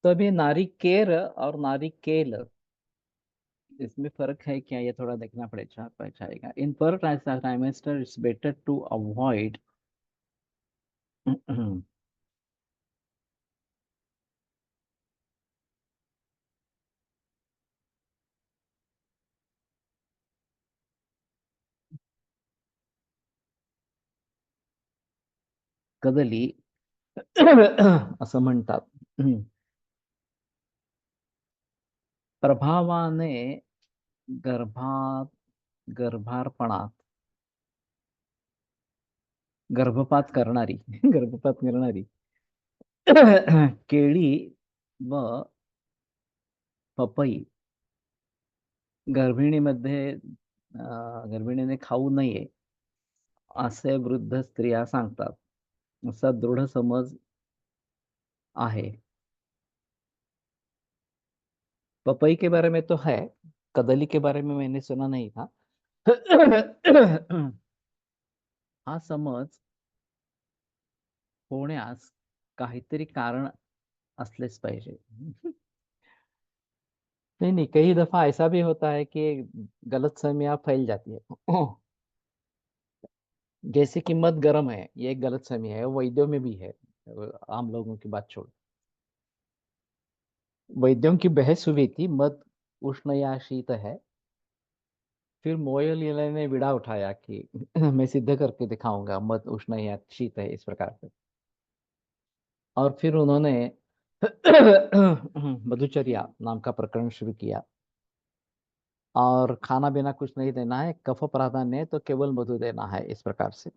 तो अभी नारिकेर और नारिकेल, इसमें फर्क है क्या, ये थोड़ा देखना पड़ेगा पड़ेगा। इन पर trimester it's better to avoid कदली असं म्हणतात. प्रभावाने गर्भात गर्भारपणात गर्भपात करणारी गर्भपात करणारी केळी व पपई गर्भिणीमध्ये गर्भिणीने खाऊ नये असे वृद्ध स्त्रिया सांगतात, असा दृढ समज आहे। पपई के बारे में तो है, कदली के बारे में मैंने सुना नहीं था। हा समज होण्यास काहीतरी कारण असलेच पाहिजे। नहीं नहीं, कई दफा ऐसा भी होता है कि गलतफहमियां फैल जाती है। जैसे कि मद गर्म है, ये एक गलतफहमी है, वैद्यों में भी है। आम लोगों की बात छोड़, वैद्यों की बहस हुई थी मद उष्ण या शीत है। फिर मोयलिया ने विड़ा उठाया कि मैं सिद्ध करके दिखाऊंगा मद उष्ण या शीत है इस प्रकार से। और फिर उन्होंने मधुचर्या नाम का प्रकरण शुरू किया, और खाना पीना कुछ नहीं देना है, कफ प्राधान्य है तो केवल मधु देना है इस प्रकार से।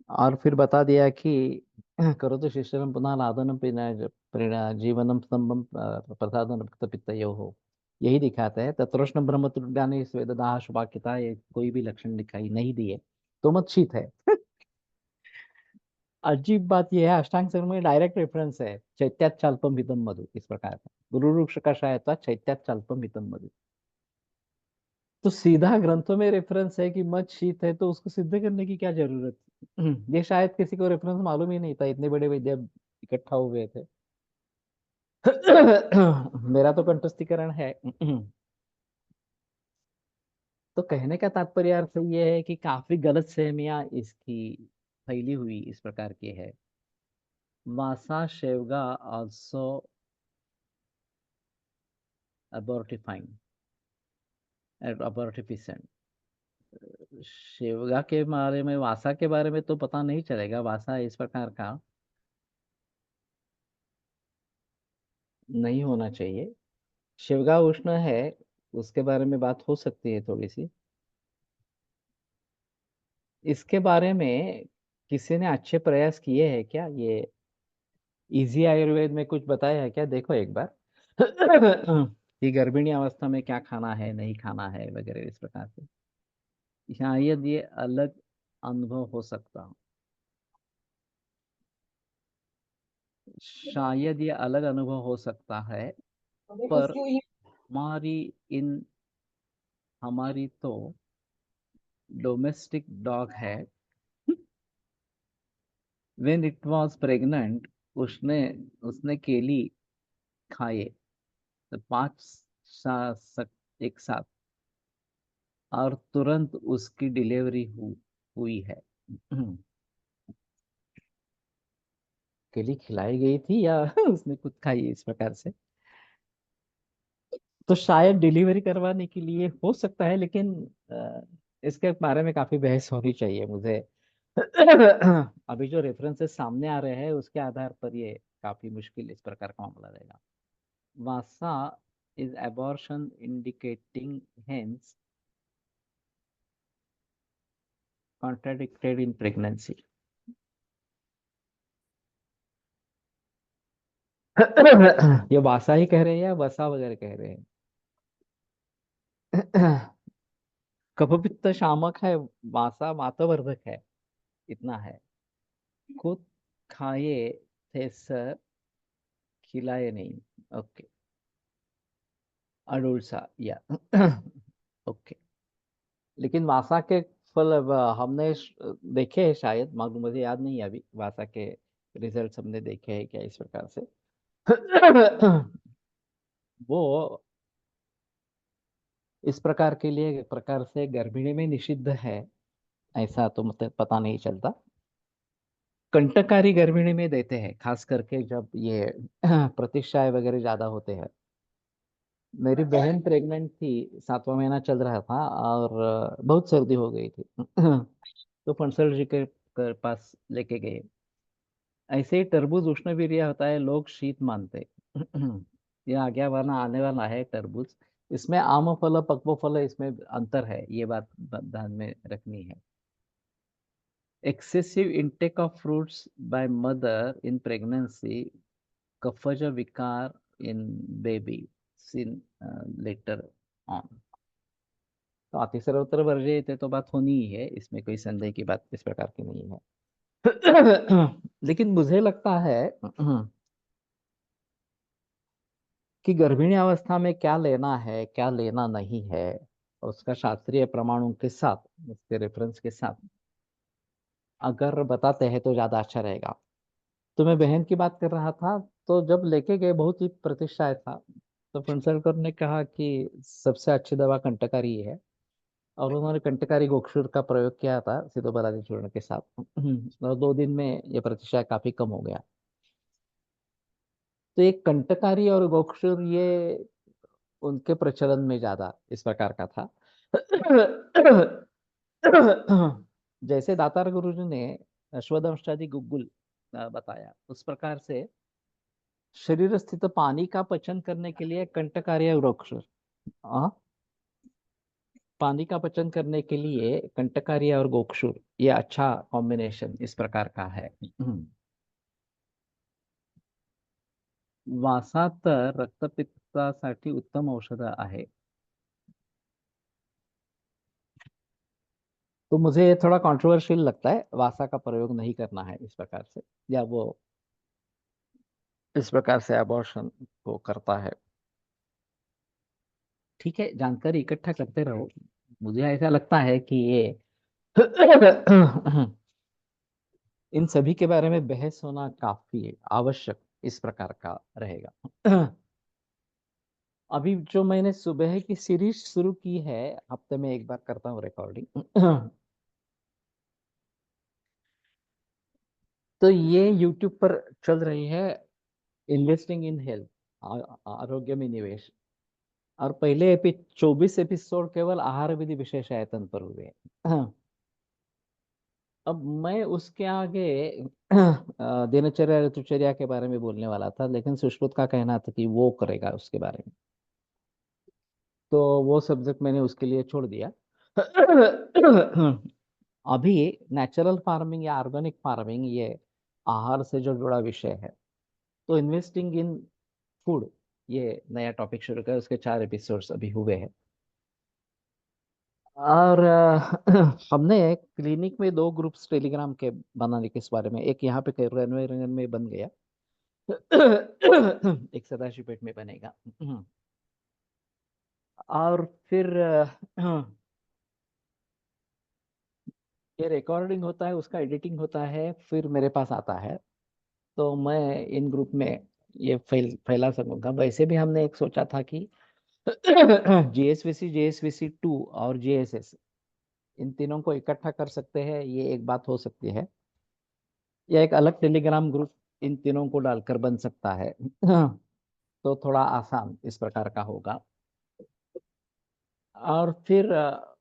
और फिर बता दिया कि करोतु शिष्यं पुनः लादनं जीवनम स्तंभम प्रसादन रक्त पित्तयो हो, यही दिखाते हैं। तत्रोष्ण ब्रह्म तुल्यानि स्वेददाह शुभाकिता, ये कोई भी लक्षण दिखाई नहीं दिए तो मत शीत है। अजीब बात यह है, अष्टांग संग्रह में डायरेक्ट रेफरेंस है, चैत्यात चाल्पम हितम मधु इस प्रकार का। गुरु वृक्ष का शायद था चैत्यात चाल्पम हितम मधु। तो सीधा ग्रंथों में रेफरेंस है कि मत शीत है, तो उसको सिद्ध करने की क्या जरूरत है? ये शायद किसी को रेफरेंस मालूम ही नहीं था, इतने बड़े वैद्य इकट्ठा हुए थे। मेरा तो कंठस्थीकरण है। तो कहने का तात्पर्य अर्थ ये है कि काफी गलत सहमियां इसकी फैली हुई इस प्रकार की है। वासा शेवगा आल्सो अबॉर्टिफाइंग अबॉर्टिफिसेंट। शेवगा के बारे में, वासा के बारे में तो पता नहीं चलेगा, वासा इस प्रकार का नहीं होना चाहिए। शिवगा उष्ण है, उसके बारे में बात हो सकती है थोड़ी सी। इसके बारे में किसी ने अच्छे प्रयास किए हैं क्या? ये इजी आयुर्वेद में कुछ बताया है क्या? देखो एक बार कि गर्भिणी अवस्था में क्या खाना है, नहीं खाना है वगैरह इस प्रकार से। शायद ये अलग अनुभव हो सकता, शायद ये अलग अनुभव हो सकता है। पर हमारी इन हमारी तो डोमेस्टिक डॉग है। व्हेन इट वाज प्रेग्नेंट, उसने उसने केली खाए, तो 5 एक साथ, और तुरंत उसकी डिलीवरी हुई है। केली खिलाई गई थी या उसने खुद खाई इस प्रकार से? तो शायद डिलीवरी करवाने के लिए हो सकता है, लेकिन इसके बारे में काफी बहस होनी चाहिए मुझे। अभी जो रेफरेंसेस सामने आ रहे हैं उसके आधार पर ये काफी मुश्किल इस प्रकार का मामला रहेगा। वासा is abortion indicating hence contradicted in pregnancy। ये वासा ही कह रहे हैं या वसा वगैरह कह रहे हैं? कफपित्त शामक है, वासा वातवर्धक है, इतना है। खुद खाए थे सर, खिलाए नहीं। ओके। अडुलसा या ओके। लेकिन वासा के फल हमने देखे हैं शायद, मुझे याद नहीं है अभी वासा के रिजल्ट हमने देखे हैं क्या इस प्रकार से। वो इस प्रकार के लिए प्रकार से गर्भिणी में निषिद्ध है, ऐसा तो मतलब पता नहीं चलता। कंटकारी गर्भिणी में देते हैं, खास करके जब ये प्रतीक्षाएं वगैरह ज्यादा होते हैं। मेरी बहन प्रेग्नेंट थी, 7वां महीना चल रहा था, और बहुत सर्दी हो गई थी। तो फंसल जी के पास लेके गए। ऐसे ही तरबूज उष्णवीर्य होता है, लोग शीत मानते। ये आगे वाला आने वाला है तरबूज। इसमें आम फल पक्व फल, इसमें अंतर है, ये बात ध्यान में रखनी है। Excessive intake of fruits by mother in pregnancy, कफज विकार in baby seen later on. तो अतिसर्वत्र वर्ज्य थे तो बात होनी ही है, इसमें कोई संदेह की बात इस प्रकार की नहीं है। लेकिन मुझे लगता है कि गर्भिणी अवस्था में क्या लेना है, क्या लेना नहीं है, उसका शास्त्रीय प्रमाणों के साथ, उसके रेफरेंस के साथ अगर बताते हैं तो ज्यादा अच्छा रहेगा। तो मैं बहन की बात कर रहा था, तो जब लेके गए बहुत ही प्रतिष्ठा था। तो फंसलकर ने कहा कि सबसे अच्छी दवा कंटकारी है, और उन्होंने कंटकारी गोक्षुर का प्रयोग किया था सितोबलादी चूर्ण के साथ। और 2 दिन में ये प्रतिशत काफी कम हो गया। तो ये कंटकारी और गोक्षुर ये उनके प्रचलन में ज्यादा इस प्रकार का था। जैसे दातार गुरुजी ने अश्वदंशादि गुग्गुल बताया, उस प्रकार से शरीर स्थित पानी का पचन करने के लिए कंटकारी और गोक्षुर, पानी का पचन करने के लिए कंटकारिया और गोक्षुर ये अच्छा कॉम्बिनेशन इस प्रकार का है। वासा तर रक्तपित्तासाठी उत्तम औषध आहे। तो मुझे ये थोड़ा कंट्रोवर्शियल लगता है, वासा का प्रयोग नहीं करना है इस प्रकार से, या वो इस प्रकार से अबॉर्शन को करता है। ठीक है, जानकारी इकट्ठा करते रहो। मुझे ऐसा लगता है कि ये इन सभी के बारे में बहस होना काफी आवश्यक इस प्रकार का रहेगा। अभी जो मैंने सुबह की सीरीज शुरू की है, हफ्ते में एक बार करता हूँ रिकॉर्डिंग। तो ये यूट्यूब पर चल रही है, इन्वेस्टिंग इन हेल्थ, आरोग्य में निवेश। और पहले 24 एपिसोड केवल आहार विधि विशेष आयतन पर हुए। अब मैं उसके आगे दिनचर्या ऋतुचर्या के बारे में बोलने वाला था, लेकिन सुश्रुत का कहना था कि वो करेगा उसके बारे में, तो वो सब्जेक्ट मैंने उसके लिए छोड़ दिया। अभी नेचुरल फार्मिंग या ऑर्गेनिक फार्मिंग ये आहार से जो जुड़ा विषय है, तो इन्वेस्टिंग इन फूड ये नया टॉपिक शुरू किया, उसके 4 एपिसोड्स अभी हुए हैं। और हमने क्लिनिक में 2 ग्रुप्स टेलीग्राम के बनाने के इस बारे में, एक यहाँ पे रनवे रंगन में बन गया, एक सदाशिवपेट में बनेगा। और फिर ये रिकॉर्डिंग होता है, उसका एडिटिंग होता है, फिर मेरे पास आता है, तो मैं इन ग्रुप में ये फैला सकूंगा। वैसे भी हमने एक सोचा था कि जीएसवीसी 2 और जीएसएस, इन तीनों को इकट्ठा कर सकते हैं, ये एक बात हो सकती है, या एक अलग टेलीग्राम ग्रुप इन तीनों को डालकर बन सकता है। तो थोड़ा आसान इस प्रकार का होगा। और फिर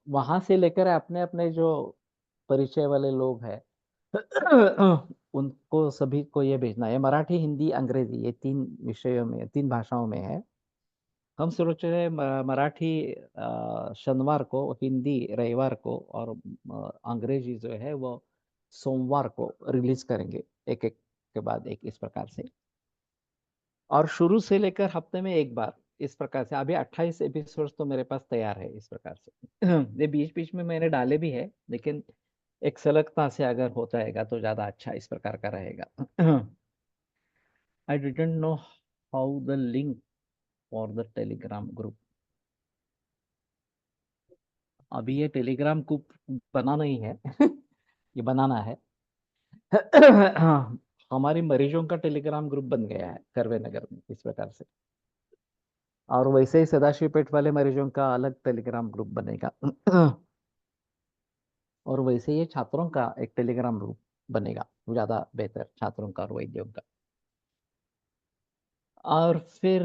वहां से लेकर अपने अपने जो परिचय वाले लोग हैं, उनको सभी को ये भेजना है। मराठी, हिंदी, अंग्रेजी, ये 3 विषयों में, 3 भाषाओं में है। हम सोच रहे हैं मराठी शनिवार को, हिंदी रविवार को, और अंग्रेजी जो है वो सोमवार को रिलीज करेंगे, एक एक के बाद एक, इस प्रकार से। और शुरू से लेकर हफ्ते में एक बार, इस प्रकार से। अभी 28 एपिसोड्स तो मेरे पास तैयार है इस प्रकार से। ये बीच बीच में मैंने डाले भी है, लेकिन एक सलगता से अगर हो जाएगा तो ज्यादा अच्छा इस प्रकार का रहेगा। I didn't know how the link for the Telegram group. अभी ये टेलीग्राम ग्रुप बना नहीं है। ये बनाना है। हमारी मरीजों का टेलीग्राम ग्रुप बन गया है करवे नगर में, इस प्रकार से। और वैसे ही सदाशिवपेट वाले मरीजों का अलग टेलीग्राम ग्रुप बनेगा। और वैसे ही छात्रों का एक टेलीग्राम ग्रुप बनेगा, ज्यादा बेहतर, छात्रों का और वैद्यों का। और फिर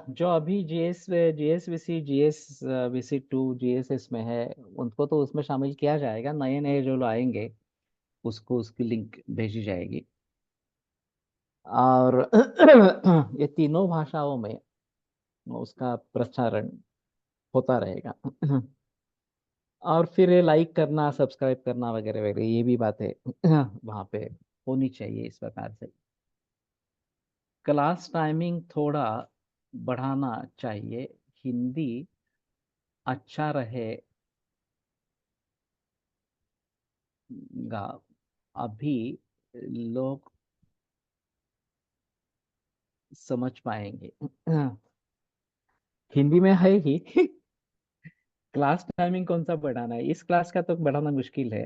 जो अभी जीएस वीसी 2 जीएसएस में है, उनको तो उसमें शामिल किया जाएगा। नए नए जो आएंगे उसको उसकी लिंक भेजी जाएगी। और ये तीनों भाषाओं में उसका प्रचारण होता रहेगा। और फिर ये लाइक करना, सब्सक्राइब करना वगैरह वगैरह, ये भी बातें वहाँ पे होनी चाहिए इस प्रकार से। क्लास टाइमिंग थोड़ा बढ़ाना चाहिए, हिंदी अच्छा रहेगा, अभी लोग समझ पाएंगे। हिंदी में है ही। क्लास टाइमिंग कौन सा बढ़ाना है, इस क्लास का तो बढ़ाना मुश्किल है,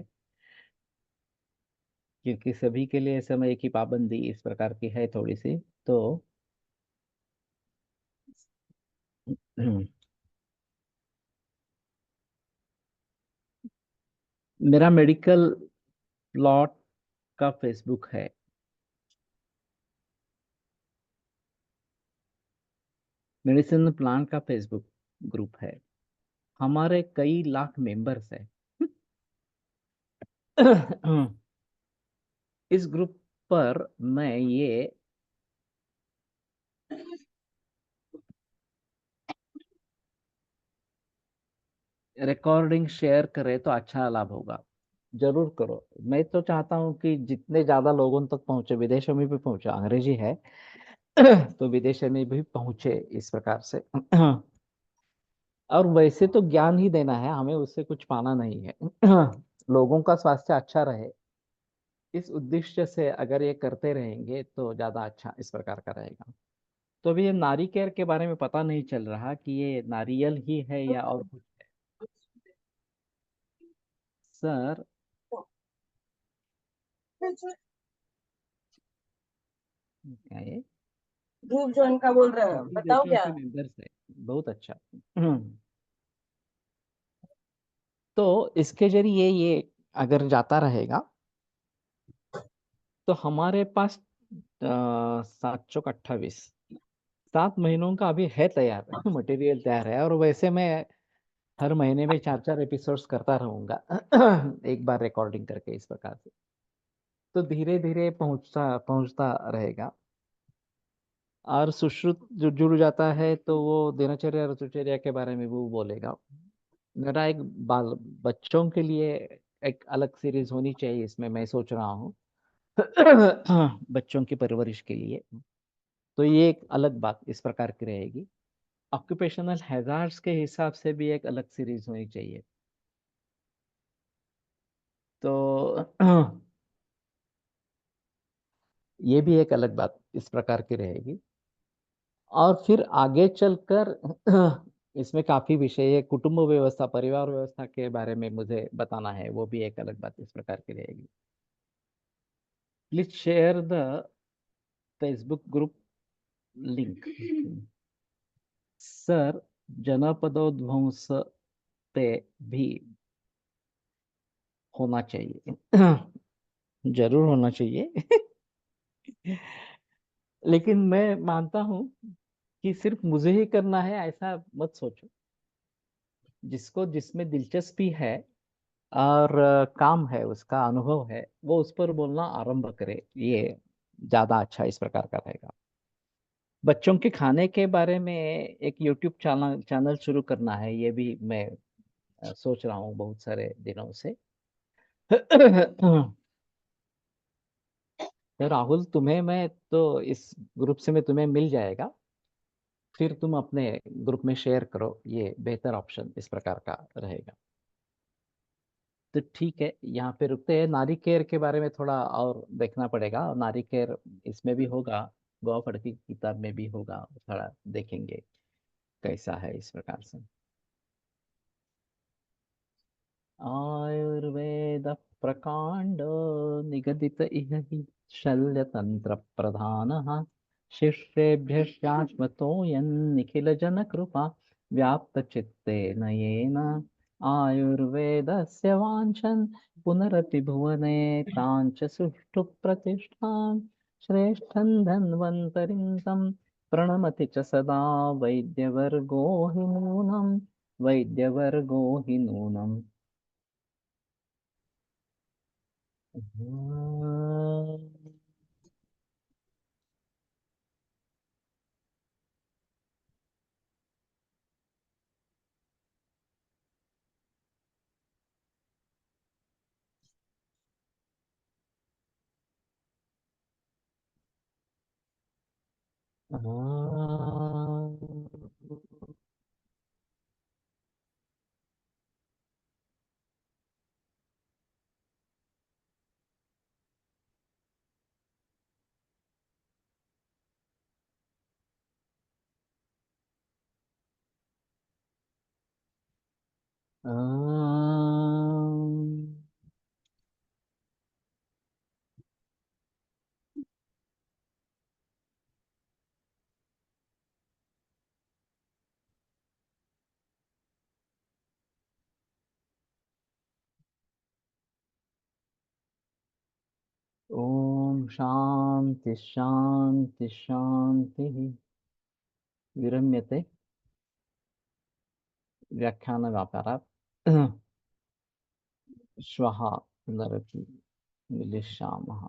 क्योंकि सभी के लिए समय की पाबंदी इस प्रकार की है थोड़ी सी। तो मेरा मेडिकल प्लॉट का फेसबुक है, मेडिसिन प्लांट का फेसबुक ग्रुप है, हमारे कई लाख मेंबर्स है। इस ग्रुप पर मैं ये रिकॉर्डिंग शेयर करे तो अच्छा लाभ होगा। जरूर करो। मैं तो चाहता हूँ कि जितने ज्यादा लोगों तक पहुंचे, विदेशों में भी पहुंचे, अंग्रेजी है तो विदेशों में भी पहुंचे इस प्रकार से। और वैसे तो ज्ञान ही देना है हमें, उससे कुछ पाना नहीं है। लोगों का स्वास्थ्य अच्छा रहे, इस उद्देश्य से अगर ये करते रहेंगे तो ज्यादा अच्छा इस प्रकार का रहेगा। तो अभी ये नारी केयर के बारे में पता नहीं चल रहा कि ये नारियल ही है या और कुछ है। सर, क्या ये ग्रुप ज्वाइन का बोल रहे हैं, सभी बताओ देशों क्या। के मेंबर्स है, बहुत अच्छा। तो इसके जरिए ये अगर जाता रहेगा तो हमारे पास 7 चौक 28, 7 महीनों का अभी है तैयार। मटेरियल तैयार है। और वैसे मैं हर महीने में 4 4 एपिसोड्स करता रहूंगा, एक बार रिकॉर्डिंग करके इस प्रकार से। तो धीरे धीरे पहुंचता पहुंचता रहेगा। और सुश्रुत जो जुड़ जाता है तो वो दिनचर्या ऋतुचर्या के बारे में वो बोलेगा। मेरा एक बाल बच्चों के लिए एक अलग सीरीज होनी चाहिए इसमें, मैं सोच रहा हूँ। बच्चों की परवरिश के लिए। तो ये एक अलग बात इस प्रकार की रहेगी। ऑक्यूपेशनल हैजार्ड्स के हिसाब से भी एक अलग सीरीज होनी चाहिए। तो ये भी एक अलग बात इस प्रकार की रहेगी। और फिर आगे चलकर इसमें काफी विषय है, कुटुंब व्यवस्था, परिवार व्यवस्था के बारे में मुझे बताना है, वो भी एक अलग बात इस प्रकार की रहेगी। Please share the Facebook group link. Sir, जनपदोध्वंस पे भी होना चाहिए। जरूर होना चाहिए। लेकिन मैं मानता हूं कि सिर्फ मुझे ही करना है ऐसा मत सोचो। जिसको जिसमें दिलचस्पी है और काम है, उसका अनुभव है, वो उस पर बोलना आरंभ करे, ये ज्यादा अच्छा इस प्रकार का रहेगा। बच्चों के खाने के बारे में एक यूट्यूब चैनल चैनल शुरू करना है, ये भी मैं सोच रहा हूँ बहुत सारे दिनों से। तो राहुल, तुम्हें मैं तो इस ग्रुप से मैं तुम्हें मिल जाएगा, फिर तुम अपने ग्रुप में शेयर करो, ये बेहतर ऑप्शन इस प्रकार का रहेगा। तो ठीक है, यहाँ पे रुकते हैं। नारी केयर के बारे में थोड़ा और देखना पड़ेगा, और नारी केयर इसमें भी होगा, गोवा फड़की की किताब में भी होगा, थोड़ा देखेंगे कैसा है इस प्रकार से। आयुर्वेद प्रकांड निगदित इह हि शल्यतंत्र प्रधानः शिष्येभ्यश्चाश्वतोऽयन्निखिल जन कृपा व्याप्त चित्तेन येन आयुर्वेदस्य वाञ्छन् पुनरपि भुवने ताञ्च सुष्ठु प्रतिष्ठां श्रेष्ठं धन्वन्तरिं तं प्रणमति च सदा वैद्यवर्गो हि नूनम् वैद्यवर्गो हि नूनम्। ओम शांति शांति शांति। विरम्यते व्याख्यान व्यापारात्। श्वः पुनरपि मिलिष्यामः।